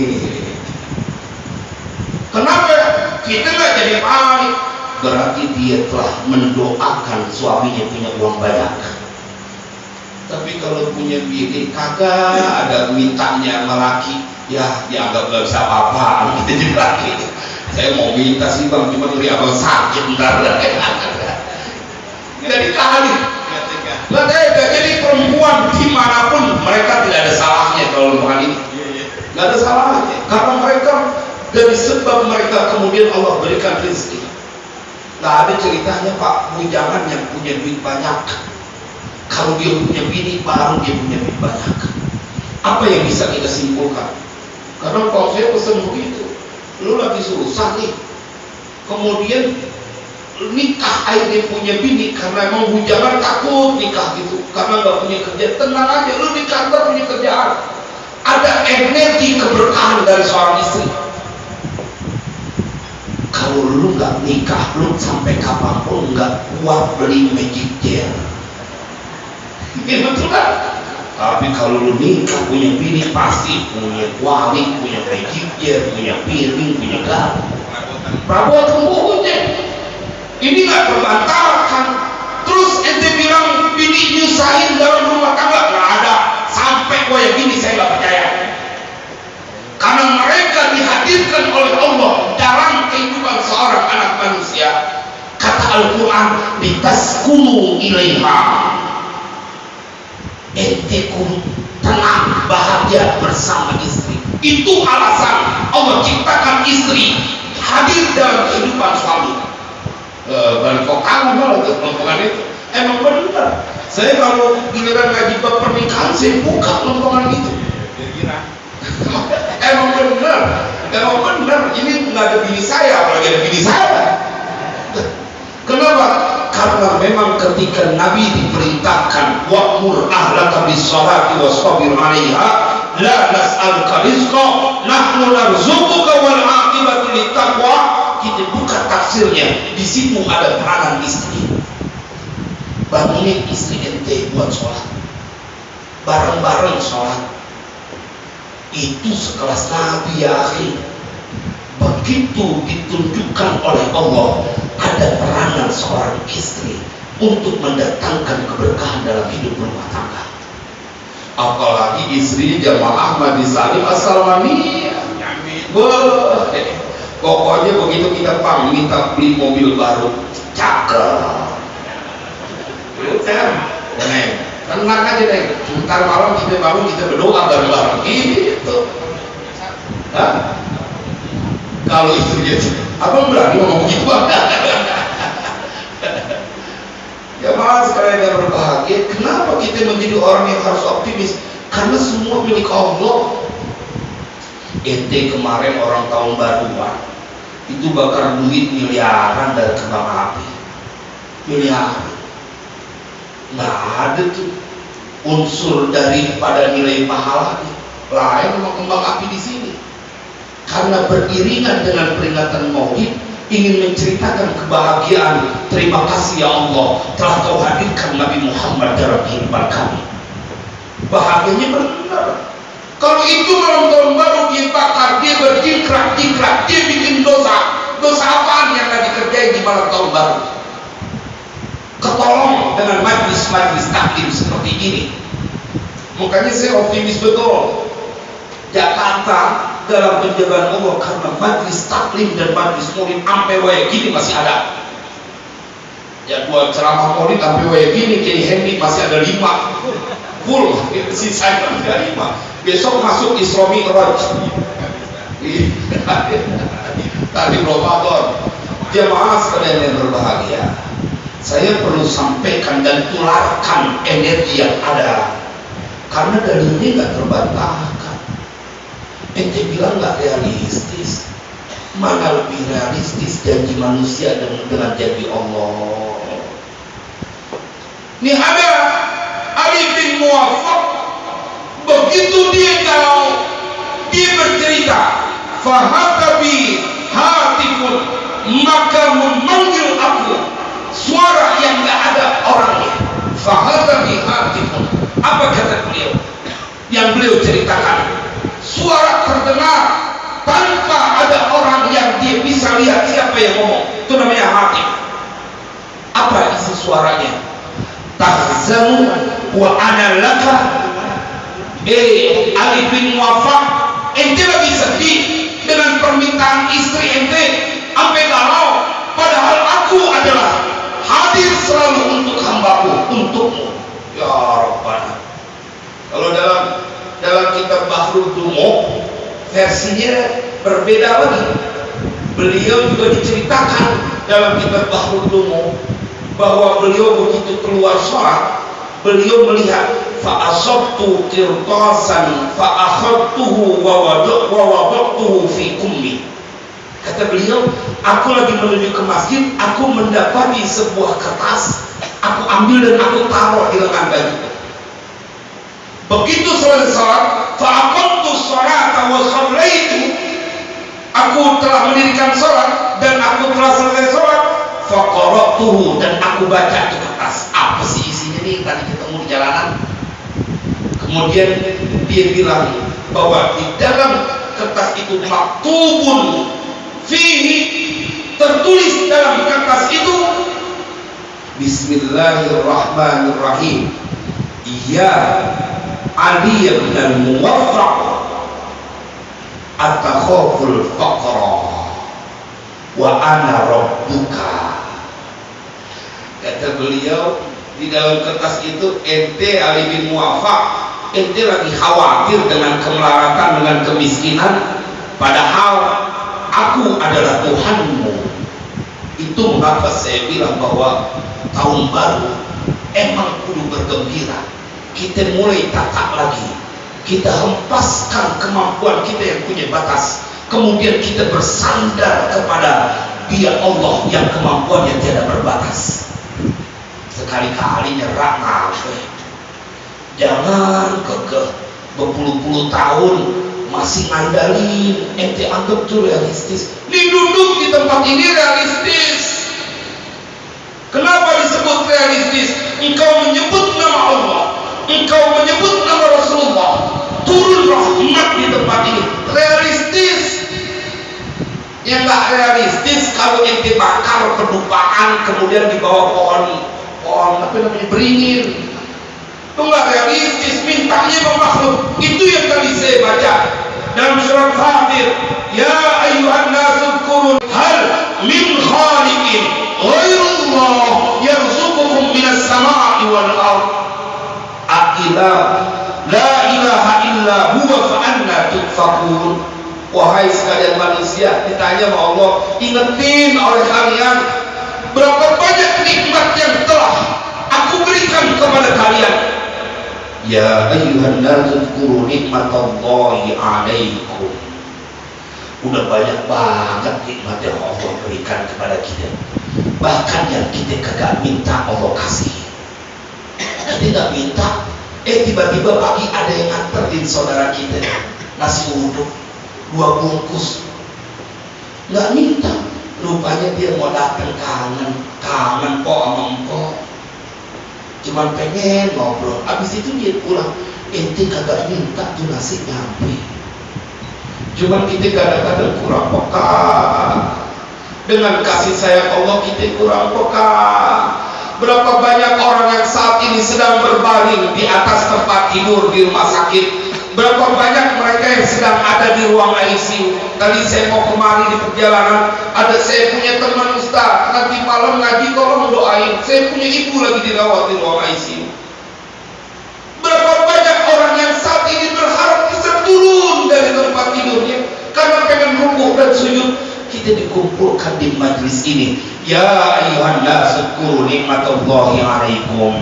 Kenapa kita nggak jadi panik? Berarti dia telah mendoakan suaminya punya uang banyak. Tapi kalau punya bini kagak ada mintanya sama laki, ya dianggap gak bisa apa-apa. Kita jadi laki, saya mau minta sih bang, cuma ngeri abang sakit ntar. Jadi kali nggak tega. Jadi perempuan dimanapun mereka tidak ada salahnya kalau bukan ini, nggak ada salahnya, karena mereka dari sebab mereka kemudian Allah berikan rezeki. Nggak ada ceritanya Pak bujangan yang punya duit banyak, kalau dia punya bini baru dia punya duit banyak. Apa yang bisa kita simpulkan? Karena kalau saya pesan begitu, lu lagi susah nih, kemudian nikah akhirnya punya bini karena emang bujangan takut nikah gitu, karena nggak punya kerja. Tenang aja, lu di kantor punya kerjaan, ada energi keberkahan dari seorang istri. Kalau lu nggak nikah, lu sampai kapanpun nggak kuat beli magic chair. Ya betul kan? Tapi kalau lu nikah punya bini pasti punya kuali, punya magic chair, punya piring, punya garpu. Perabotan pokoknya. Ini nggak terbantahkan. Terus ente bilang bini nyusahin dalam rumah tangga, nggak ada. Sampai gua yang bini saya nggak percaya. Karena mereka dihadirkan oleh Allah dalam kehidupan seorang anak manusia. Kata Al-Quran, litaskunu ilaiha. Ente kudu tenang, bahagia bersama istri. Itu alasan Allah ciptakan istri hadir dalam kehidupan suami. Balik kok kangen malah tuh lompongan itu. Emang benar. Saya kalau giliran ngaji bab pernikahan saya buka lompongan itu. Emang benar. Ini nggak ada bini saya, apalagi ada bini saya. Kenapa? Karena memang ketika Nabi diperintahkan wa'mur ahlaka bis-sholati wastabir 'alaiha la nas'aluka rizqa nahnu narzuquka wal 'aqibatu lit-taqwa. Kita buka tafsirnya, di situ ada peranan istri. Bangunin istri ente buat sholat, bareng-bareng sholat. Itu sekelas Nabi ya akhi. Begitu ditunjukkan oleh Allah ada peranan seorang istri untuk mendatangkan keberkahan dalam hidup rumah tangga. Apalagi istrinya jamaah Ahmad Salim As-Salamiyah. Pokoknya begitu kita minta beli mobil baru, cakep. Tenang aja deh. Ntar malam kita bangun, kita berdoa bareng-bareng gitu. Hah? Kalau istrinya, abang berani ngomong begitu? Ya malah sekalian yang berbahagia. Kenapa kita menjadi orang yang harus optimis? Karena semua milik Allah. Ente kemarin orang tahun baruan itu bakar duit miliaran dari kembang api, miliaran. Nggak ada tuh unsur daripada nilai pahala lain sama kembang api di sini. Karena beriringan dengan peringatan Maulid, ingin menceritakan kebahagiaan. Terima kasih ya Allah telah kau hadirkan Nabi Muhammad dalam kehidupan kami. bahagianya benar. Kalau itu malam tahun baru dia bakar, dia berjingkrak-jingkrak, dia bikin dosa. Dosa apaan yang lagi kerjain di malam tahun baru? Ketolong dengan majlis-majlis taklim seperti ini. Makanya saya optimis betul Jakarta dalam penjagaan Allah, karena majlis taklim dan majlis maulid sampai waya gini masih ada. Ya buat ceramah maulid sampai waya gini, Kiai Hendy masih ada 5 full, sisanya masih ada 5. Besok masuk Isra Mi'raj tadi Ramadan. Jemaah sekalian yang berbahagia, saya perlu sampaikan dan tularkan energi yang ada, karena dalilnya nggak terbantahkan. Ente bilang nggak realistis, mana lebih realistis janji manusia dengan janji Allah. Ini ada Ali bin Muwaffaq, begitu dia galau, dia bercerita, fahatabi hatifun, maka memanggil aku suara yang nggak ada orangnya. Fahatabi hatifun, apa kata beliau? Yang beliau ceritakan, suara terdengar tanpa ada orang yang dia bisa lihat siapa yang ngomong. Itu namanya hatif. Apa isi suaranya? Tahzanu wa ana laka. Ali bin Muwaffaq, ente lagi sedih dengan permintaan istri ente sampai galau, padahal aku adalah hadir selalu untuk hambaku, untukmu ya Rabbana. Kalau dalam kitab Bahrul Dumo versinya berbeda lagi. Beliau juga diceritakan dalam kitab Bahrul Dumo bahwa beliau begitu keluar sholat, beliau melihat fa'asabtu qirtasan fa'akhadtuhu wa wada'tuhu fi kummi. Kata beliau, aku lagi menuju ke masjid, aku mendapati sebuah kertas, aku ambil dan aku taruh di lengan baju. Begitu selesai salat, fa'aqamtu sholata wa shallaitu, aku telah mendirikan salat dan aku telah selesai salat, faqara'tuhu, dan aku baca di kertas. Apa sih isinya nih, tadi ketemu di jalanan? Kemudian dia bilang bahwa di dalam kertas itu maktubun fihi, tertulis dalam kertas itu Bismillahirrahmanirrahim, ya Ali bin Muwaffaq atakhaful faqra wa ana rabbuka. Kata beliau, di dalam kertas itu, ente Ali bin Muwaffaq, ente lagi khawatir dengan kemelaratan, dengan kemiskinan, padahal aku adalah Tuhanmu. Itu mengapa saya bilang bahwa tahun baru emang kudu bergembira. Kita mulai tata lagi, kita hempaskan kemampuan kita yang punya batas, kemudian kita bersandar kepada Dia Allah yang kemampuannya tiada berbatas. Sekali-kali nyerah ngapain? Jangan kekeh berpuluh-puluh tahun masih ngandalin, ente anggap itu realistis. Ini duduk di tempat ini realistis. Kenapa disebut realistis? Engkau menyebut nama Allah, engkau menyebut nama Rasulullah, turun rahmat di tempat ini. Realistis. Yang gak realistis kalau ente bakar pedupaan kemudian dibawa pohon apa namanya, beringin. Itu nggak realistis, mintanya memakhluk. Itu yang tadi saya baca dalam surat Fatir, ya ayyuhan nasu dzkurun hal min khaliqin ghairullah yarzuqukum minas sama'i wal ard la ilaha illa huwa fa anna tudfakun. Wahai sekalian manusia, ditanya sama Allah, ingetin oleh kalian berapa banyak nikmat yang telah aku berikan kepada kalian. Ya ayyuhan nasu dzkuru nikmatallahi 'alaikum. Udah banyak banget nikmat yang Allah berikan kepada kita, bahkan yang kita kagak minta Allah kasih. Kita nggak minta, tiba-tiba pagi ada yang nganterin saudara kita nasi uduk 2 bungkus. Nggak minta, rupanya dia mau datang, kangen kok sama engkau, cuman pengen ngobrol. Habis itu dia pulang, ente kagak minta tuh nasi nyampe. Cuman kita kadang-kadang kurang peka dengan kasih sayang Allah, kita kurang peka. Berapa banyak orang yang saat ini sedang berbaring di atas tempat tidur di rumah sakit. Berapa banyak mereka yang sedang ada di ruang ICU. Tadi saya mau kemari di perjalanan, ada saya punya teman Ustaz, nanti malam ngaji tolong doain. Saya punya ibu lagi dirawat di ruang ICU. Berapa banyak orang yang saat ini berharap bisa turun dari tempat tidurnya karena pengen rukuk dan sujud. Kita dikumpulkan di majlis ini. Ya ayuhan nas, dzkuru nikmatallahi alaikum.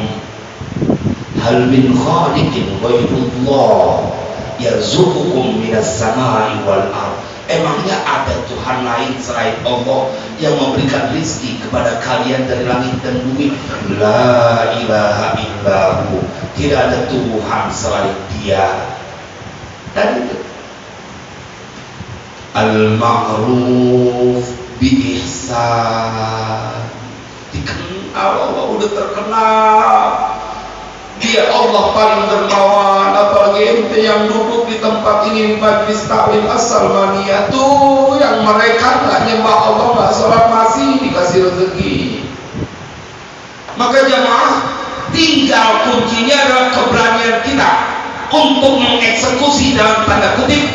Hal min khaliqin ghairullah yarzuqukum minas samai wal ard. Emangnya ada Tuhan lain selain Allah yang memberikan rezeki kepada kalian dari langit dan bumi? La ilaha illahu. Tidak ada Tuhan selain Dia. Dan itu al-ma'ruf bi ihsan. Dikenal Allah, udah terkenal. Dia Allah paling dermawan. Apalagi ente yang duduk di tempat ini di majlis taklim As-Salmaniyah tuh, yang mereka nggak nyembah Allah, nggak sholat, masih dikasih rezeki. Maka jamaah, tinggal kuncinya adalah keberanian kita untuk mengeksekusi dalam tanda kutip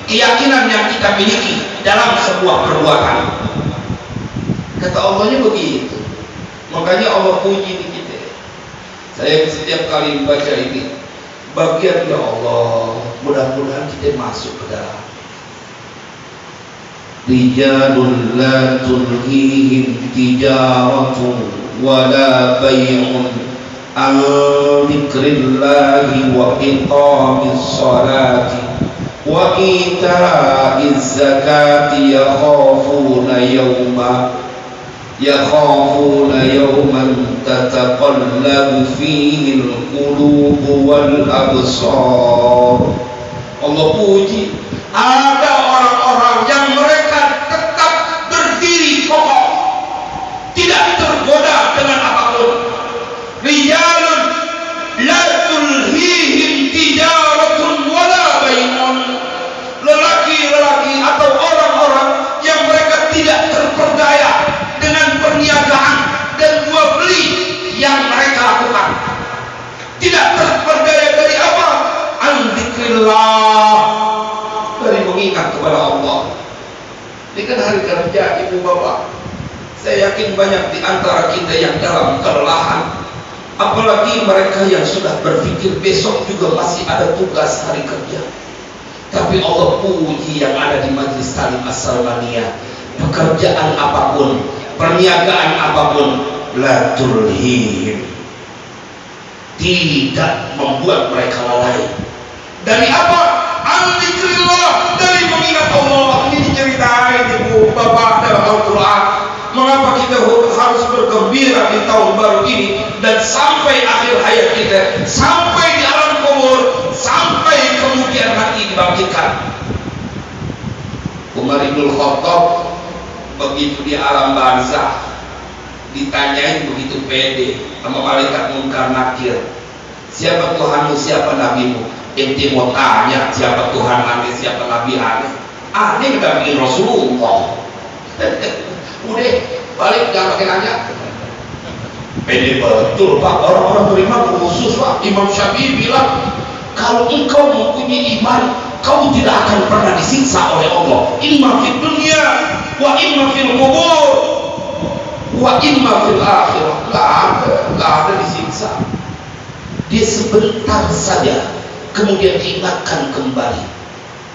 keyakinan yang kita miliki dalam sebuah perbuatan. Kata Allahnya begitu. Makanya Allah puji di kita. Saya setiap kali membaca ini, bagian ya Allah, mudah-mudahan kita masuk ke dalam. Rijalun la tulhihim tijaratun wala bay'un an dzikrillahi wa iqamis sholati wa ita'iz zakati yakhafuna yawman tataqallabu fihi al-qulub wal absar. Allah puji, ada orang-orang yang mereka tetap berdiri kokoh, tidak tergoda dengan apapun. Rijalun la tulhihim tijaratun wala bai'un. Lelaki-lelaki atau orang-orang yang mereka tidak terperdaya dengan perniagaan dan jual beli yang mereka lakukan. Tidak terperdaya dari apa? An-dzikrillah, dari mengingat kepada Allah. Ini kan hari kerja ibu bapak. Saya yakin banyak di antara kita yang dalam kelelahan. Apalagi mereka yang sudah berpikir besok juga masih ada tugas hari kerja. Tapi Allah puji yang ada di majlis taklim As-Salmaniyah. Pekerjaan apapun, perniagaan apapun, la tulhihim, tidak membuat mereka lalai. Dari apa? Al-dzikrillah, dari mengingat Allah. Ini diceritain ibu bapak dalam Al-Quran. Mengapa kita harus bergembira di tahun baru ini dan sampai akhir hayat kita, sampai di alam kubur, sampai kemudian nanti dibangkitkan. Umar ibn Khattab begitu di alam barzah ditanyain begitu pede sama malaikat Munkar Nakir, siapa Tuhanmu, siapa nabimu? Ente mau tanya siapa Tuhan aneh, siapa nabi aneh? Aneh ngedampingin Rasulullah. Udah balik, jangan pakai nanya. Pede betul pak, orang-orang beriman khusus pak. Imam Syafi'i bilang, kalau engkau mempunyai iman, kau tidak akan pernah disiksa oleh Allah. Imma fid dunya wa imma fil qubur wa imma fil akhirah. Nggak ada disiksa. Dia sebentar saja kemudian diingatkan kembali.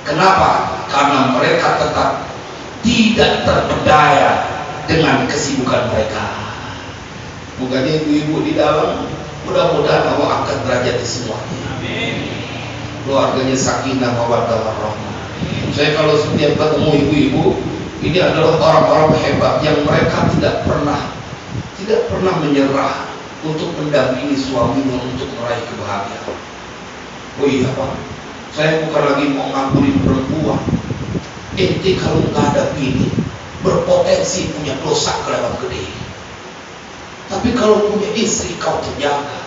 Kenapa? Karena mereka tetap tidak terpedaya dengan kesibukan mereka. Bukannya ibu-ibu di dalam, mudah-mudahan Allah angkat derajat di semuanya. Keluarganya sakinah mawaddah warahmah. Saya kalau setiap ketemu ibu-ibu, ini adalah orang-orang hebat yang mereka tidak pernah menyerah untuk mendampingi suaminya untuk meraih kebahagiaan. Oh iya pak, saya bukan lagi mau nganggurin perempuan. Ente kalau nggak ada bini, berpotensi punya dosa kelewat gede. Tapi kalau punya istri, kau terjaga.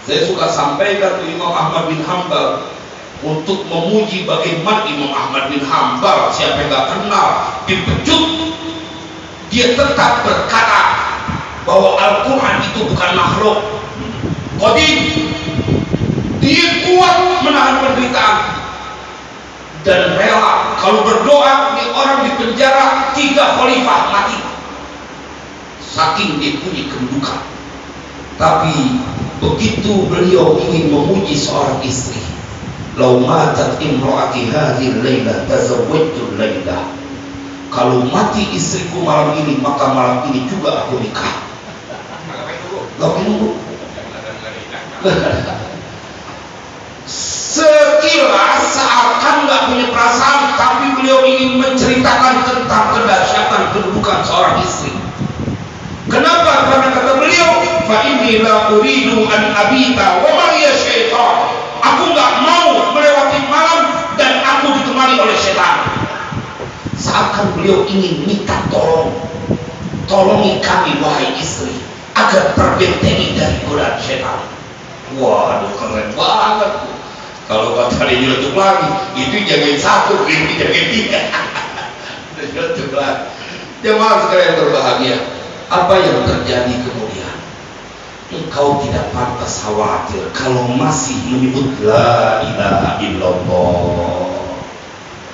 Saya suka sampaikan ke Imam Ahmad bin Hanbal untuk memuji bagaimana Imam Ahmad bin Hanbal, siapa yang gak kenal, dipecut, dia tetap berkata bahwa Al-Quran itu bukan makhluk qadim. Dia kuat menahan penderitaan dan rela kalau berdoa nih orang di penjara 3 khalifah mati, saking dia punya kedudukan. Tapi begitu beliau ingin memuji seorang istri, lau matat imro'ati hadhil laylah tazawwajtu laylah, kalau mati istriku malam ini maka malam ini juga aku nikah. Gak nunggu. Sekilas seakan gak punya perasaan, tapi beliau ingin menceritakan tentang kedahsyatan kedudukan seorang istri. Kenapa? Karena kata beliau, fa inni la uridu an abita wa ma hiya syaitan. Aku gak mau melewati malam dan aku ditemani oleh setan. Seakan beliau ingin minta tolongi kami wahai istri agar terbentengi dari godaan setan. Waduh, keren banget. Kalau kata dia nyeletuk lagi, itu jagain 1, ini jagain 3. Nyeletuk lagi. Jemaah sekalian berbahagia, apa yang terjadi kemudian? Engkau tidak pantas khawatir kalau masih menyebut la ilaha illallah.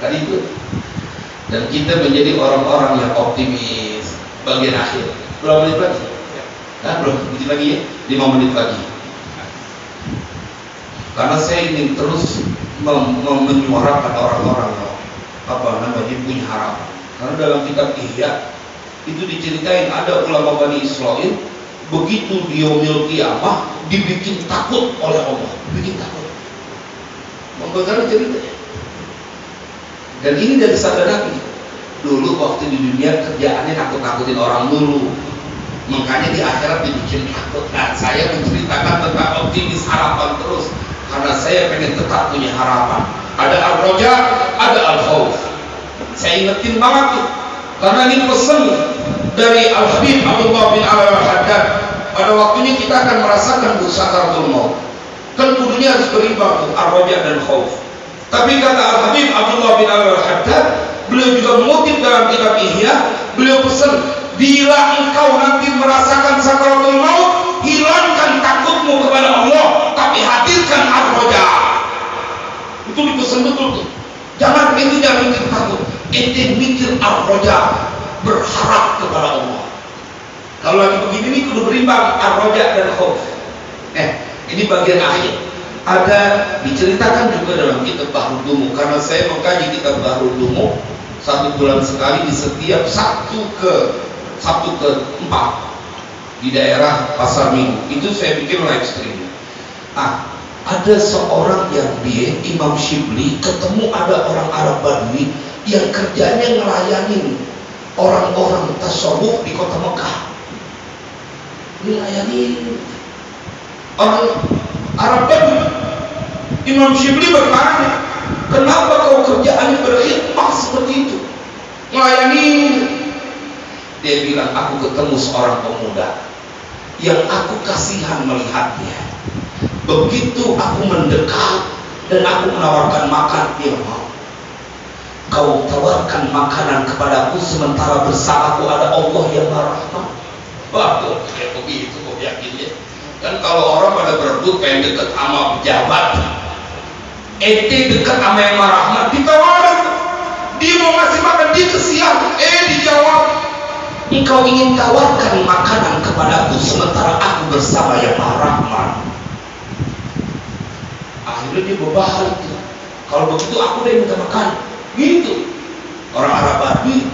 Tadi itu. Dan kita menjadi orang-orang yang optimis. Bagian akhir. Berapa menit lagi? Nah, berapa menit lagi ya? 5 menit lagi. Karena saya ingin terus menyuarakan orang-orang punya harapan. Karena dalam kitab Ihya itu diceritain ada ulama Bani Israel begitu di yaumil qiyamah dibikin takut oleh Allah, dibikin takut. Membagaimana ceritanya? Dan ini dari sabda Nabi. Dulu waktu di dunia kerjaannya nakut-nakutin orang dulu, makanya di akhirat dibikin takut. Nah, saya menceritakan tentang optimis, harapan terus, karena saya pengen tetap punya harapan. Ada al-roja, ada al-khawf. Saya ingetin banget tuh, karena ini pesan dari Al-Habib Abdullah bin Alwi Al-Haddad. Pada waktunya kita akan merasakan sakaratul maut. Kan kudunya harus berimbang tuh, al-roja dan khawf. Tapi kata Al-Habib Abdullah bin Alwi Al-Haddad, beliau juga mengutip dalam kitab Ihya, beliau pesan, bila engkau nanti merasakan sakaratul maut, hilangkan takutmu kepada Allah, tapi hadirkan ar-roja. Itu dipesan betul tuh. Jangan mikir takut, ente mikir ar-roja, berharap kepada Allah. Kalau lagi begini nih kudu berimbang ar-roja dan khauf. Ini bagian akhir. Ada diceritakan juga dalam kitab Bahrul Dumu, karena saya mengkaji kitab Bahrul Dumu 1 bulan sekali di setiap Sabtu ke-4 di daerah Pasar Minggu. Itu saya bikin live stream. Ada seorang yang dia Imam Shibli ketemu ada orang Arab Badui yang kerjanya ngelayanin orang-orang tasawuf di kota Mekah. Ngelayanin orang Arab Badui. Imam Shibli bertanya, kenapa kau kerjaannya berkhidmah seperti itu, ngelayanin? Dia bilang, aku ketemu seorang pemuda yang aku kasihan melihatnya. Begitu aku mendekat dan aku menawarkan makan, dia mau. Kau tawarkan makanan kepadaku sementara bersamaku ada Allah yang Maha Rahman. Waduh, kayak begitu kok yakinnya. Kan kalau orang pada berebut pengen dekat sama pejabat, ente dekat sama yang Maha Rahman, ditawarin. Dia mau ngasih makan, dia kesian. Dijawab, engkau ingin tawarkan makanan kepadaku sementara aku bersama yang Maha Rahman. Akhirnya dia berbalik. Kalau begitu aku udah minta makan. Gitu orang Arab Badui.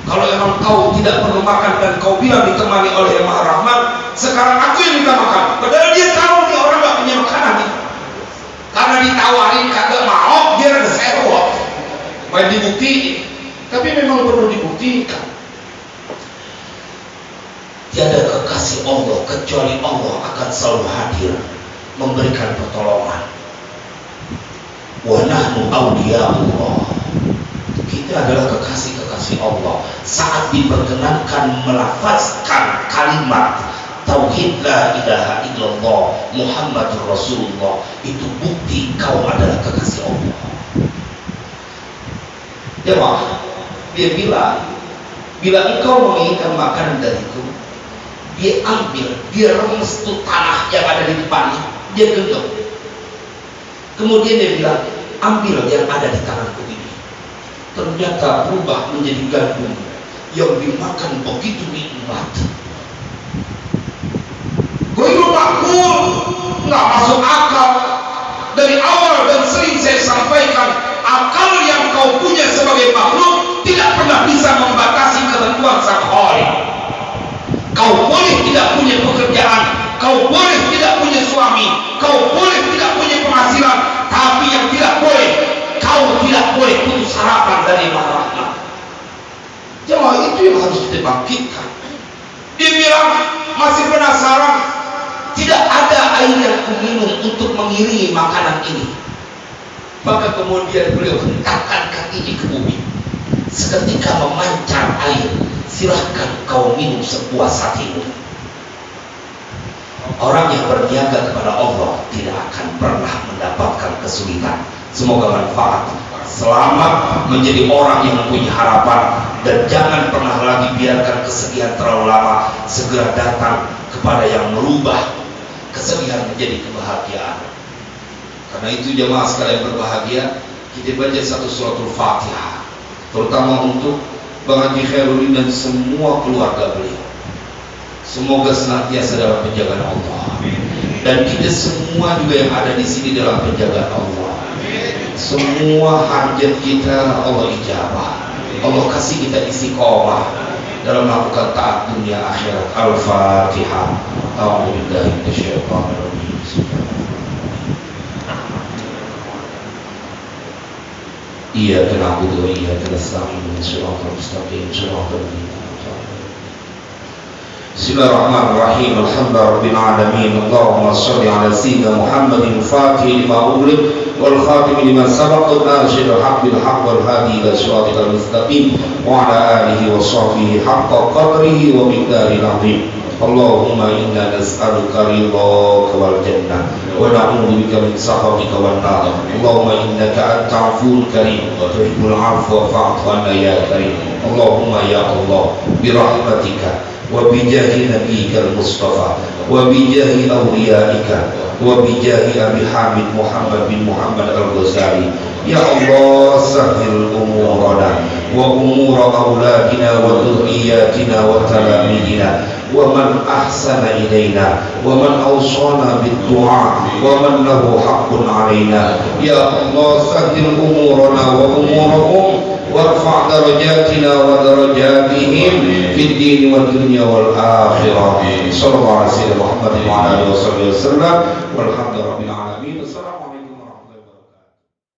Kalau emang kau tidak perlu makan dan kau bilang ditemani oleh yang Maha Rahman, sekarang aku yang minta makan. Padahal dia tahu nih orang gak punya makanan nih. Karena ditawarin kagak mau, dia ada sewot. Main dibuktiin. Tapi memang perlu dibuktikan. Tiada kekasih Allah kecuali Allah akan selalu hadir memberikan pertolongan. Wa nahnu awliyaullah. Kita adalah kekasih-kekasih Allah. Saat diperkenankan melafazkan kalimat tauhid la ilaha illallah Muhammadur Rasulullah, itu bukti kau adalah kekasih Allah. Jemaah, dia bilang, bila engkau menginginkan makanan dariku, dia ambil, dia remes tuh tanah yang ada di depannya, dia genggam. Kemudian dia bilang, ambil yang ada di tanganku ini. Ternyata berubah menjadi gandum yang dimakan begitu nikmat. Ghairu ma'qul, nggak masuk akal. Dari awal dan sering saya sampaikan, akal yang kau punya sebagai makhluk tidak pernah bisa membatasi ketentuan Sang Khalik. Kau boleh tidak punya pekerjaan, kau boleh tidak punya suami, kau boleh tidak punya penghasilan, tapi yang tidak boleh, kau tidak boleh putus harapan dari rahmat. Jemaah, itu yang harus kita bangkitkan. Dia bilang masih penasaran, tidak ada air yang kuminum untuk mengiringi makanan ini. Maka kemudian beliau hentakkan kakinya ke bumi. Seketika memancar air. Silahkan kau minum sepuas hatimu. Orang yang berniaga kepada Allah tidak akan pernah mendapatkan kesulitan. Semoga manfaat. Selamat menjadi orang yang punya harapan, dan jangan pernah lagi biarkan kesedihan terlalu lama. Segera datang kepada yang merubah kesedihan menjadi kebahagiaan. Karena itu jemaah sekalian berbahagia, kita baca satu suratul Fatihah, terutama untuk Bang Haji Khairudin dan semua keluarga beliau. Semoga senantiasa dalam penjagaan Allah, dan kita semua juga yang ada di sini dalam penjagaan Allah. Semua hajat kita Allah ijabah. Allah kasih kita istiqomah dalam melakukan taat dunia akhirat. Al-Fatihah. A'udzubillahi minasyaitonir rajim. Iyyaka na'budu wa iyyaka nasta'in. Shiratal mustaqim. Shiratal ladzina an'amta 'alaihim. Bismillahirrahmanirrahim. Alhamdulillahirabbil alamin. Allahumma shalli ala sayyidina Muhammadin fatihil lima ughliq wal khatim lima sabaq nashiril haqqil haqq wal hadi ila shiratal mustaqim wa ala alihi wa sahbihi haqqa qadrihi wa miqdaril 'azim. Allahumma inna nas'aluka ridhaka wal jannah wa na'udzu bika min sakhatika wan nar. Allahumma innaka antal 'afuwwul karim wa tuhibbul 'afwa fa'fu 'anna ya karim. Allahumma ya Allah bi rahmatika wa bi jahi nabiyyikal mustafa wa bi jahi awliyaika wa bi jahi Abi Hamid Muhammad bin Muhammad Al-Ghazali, ya Allah sahhil umurana wa umur auladina wa dhurriyyatina wa talamidina wa man ahsana ilaina wa man awsana bid-du'a wa man lahu haqqun alaina, ya Allah sahhil umurana wa umurahum warfa' darajatina wa darajatihim fid din wad dunya wal akhirah. Sallallahu alaihi wa sallam Muhammad wa ala alihi wasallam walhamdulillah.